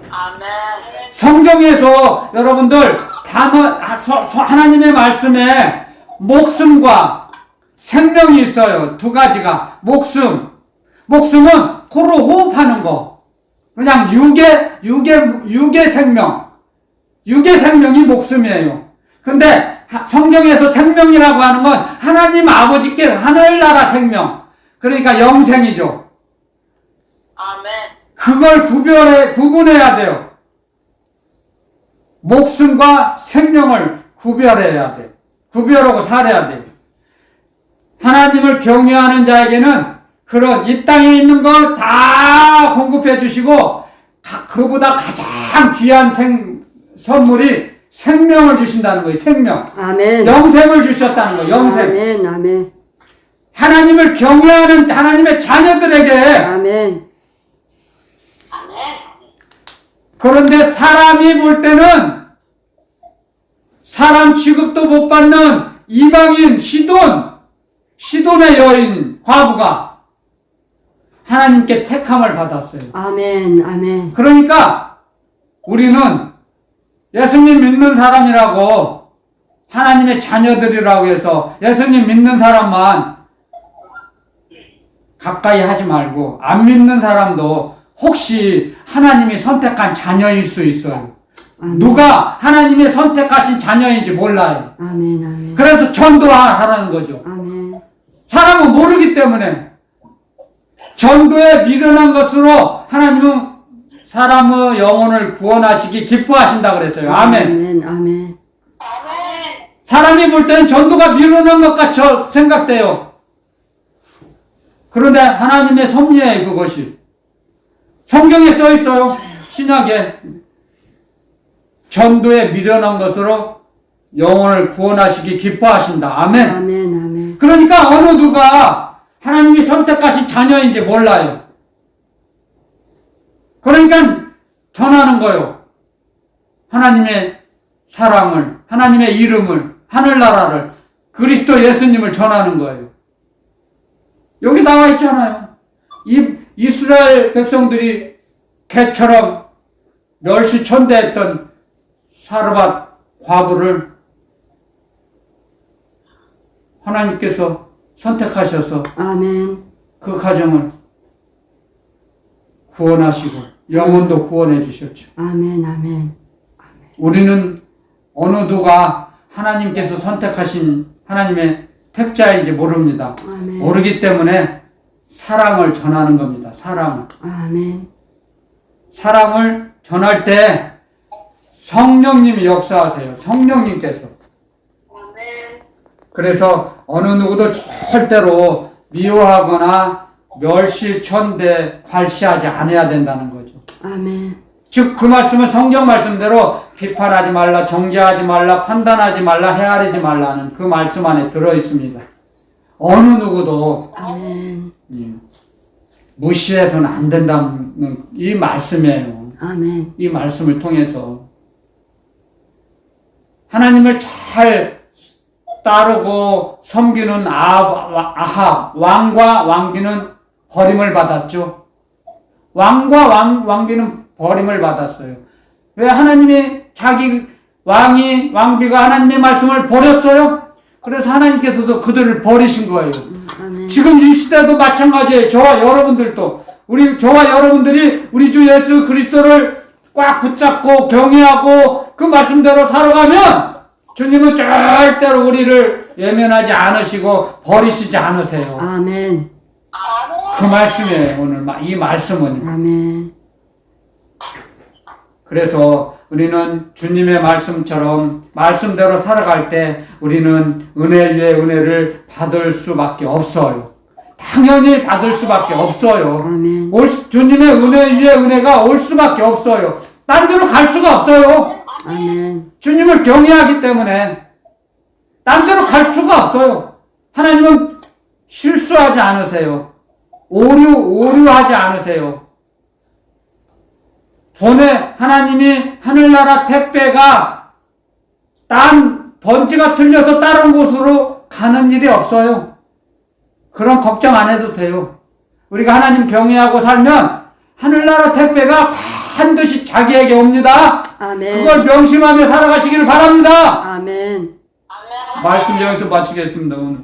아멘. 성경에서 여러분들 하나님의 말씀에 목숨과 생명이 있어요. 두 가지가. 목숨은 코로 호흡하는 거. 그냥 육의 생명. 육의 생명이 목숨이에요. 근데 성경에서 생명이라고 하는 건 하나님 아버지께 하늘나라 생명. 그러니까 영생이죠. 아멘. 그걸 구분해야 돼요. 목숨과 생명을 구별해야 돼. 구별하고 살아야 돼. 하나님을 경외하는 자에게는 그런 이 땅에 있는 걸 다 공급해 주시고 그보다 가장 귀한 선물이 생명을 주신다는 거예요. 생명. 아멘. 영생을 주셨다는 거예요. 영생. 아멘. 아멘. 하나님을 경외하는 하나님의 자녀들에게 아멘. 그런데 사람이 볼 때는 사람 취급도 못 받는 이방인 시돈의 여인 과부가 하나님께 택함을 받았어요. 아멘. 아멘. 그러니까 우리는 예수님 믿는 사람이라고 하나님의 자녀들이라고 해서 예수님 믿는 사람만 가까이 하지 말고 안 믿는 사람도 혹시 하나님이 선택한 자녀일 수 있어요. 아멘. 누가 하나님의 선택하신 자녀인지 몰라요. 아멘. 아멘. 그래서 전도하라는 거죠. 아멘. 사람은 모르기 때문에 전도에 미련한 것으로 하나님은 사람의 영혼을 구원하시기 기뻐하신다 그랬어요. 아멘. 아멘. 아멘. 아멘. 사람이 볼 때는 전도가 미련한 것 같이 생각돼요. 그런데 하나님의 섭리예요, 그것이. 성경에 써 있어요. 신약에. 전도에 미련한 것으로 영혼을 구원하시기 기뻐하신다. 아멘. 아멘. 아멘. 그러니까 어느 누가 하나님이 선택하신 자녀인지 몰라요. 그러니까 전하는 거요. 하나님의 사랑을, 하나님의 이름을, 하늘나라를, 그리스도 예수님을 전하는 거예요. 여기 나와 있잖아요. 이스라엘 백성들이 개처럼 멸시천대했던 사르밧 과부를 하나님께서 선택하셔서 아멘. 그 가정을 구원하시고 영혼도 구원해 주셨죠. 아멘. 아멘. 우리는 어느 누가 하나님께서 선택하신 하나님의 택자인지 모릅니다. 아멘. 모르기 때문에 사랑을 전하는 겁니다. 아멘. 사랑을 전할 때 성령님이 역사하세요. 성령님께서. 아멘. 그래서 어느 누구도 절대로 미워하거나 멸시천대 괄시하지 않아야 된다는 거죠. 아멘. 즉 그 말씀은 성경 말씀대로 비판하지 말라, 정죄하지 말라, 판단하지 말라, 헤아리지 말라는 그 말씀 안에 들어 있습니다. 어느 누구도 아멘. 무시해서는 안 된다는 이 말씀이에요. 아멘. 이 말씀을 통해서 하나님을 잘 따르고 섬기는 아합 왕과 왕비는 버림을 받았죠. 왕과 왕비는 버림을 받았어요. 왜 하나님이 자기 왕비가 하나님의 말씀을 버렸어요? 그래서 하나님께서도 그들을 버리신 거예요. 아멘. 지금 이 시대도 마찬가지예요. 저와 여러분들도 저와 여러분들이 우리 주 예수 그리스도를 꽉 붙잡고 경외하고 그 말씀대로 살아가면 주님은 절대로 우리를 외면하지 않으시고 버리시지 않으세요. 아멘. 그 말씀이에요. 오늘 이 말씀은. 아멘. 그래서 우리는 주님의 말씀처럼 말씀대로 살아갈 때 우리는 은혜 위에 은혜를 받을 수밖에 없어요. 당연히 받을 수밖에 없어요. 아멘. 주님의 은혜 위에 은혜가 올 수밖에 없어요. 딴 데로 갈 수가 없어요. 아멘. 주님을 경외하기 때문에 딴 데로 갈 수가 없어요. 하나님은 실수하지 않으세요. 오류하지 않으세요. 하나님이 하늘나라 택배가 번지가 틀려서 다른 곳으로 가는 일이 없어요. 그런 걱정 안 해도 돼요. 우리가 하나님 경외하고 살면 하늘나라 택배가 반드시 자기에게 옵니다. 아멘. 그걸 명심하며 살아가시길 바랍니다. 아멘. 아멘. 말씀 여기서 마치겠습니다. 오늘.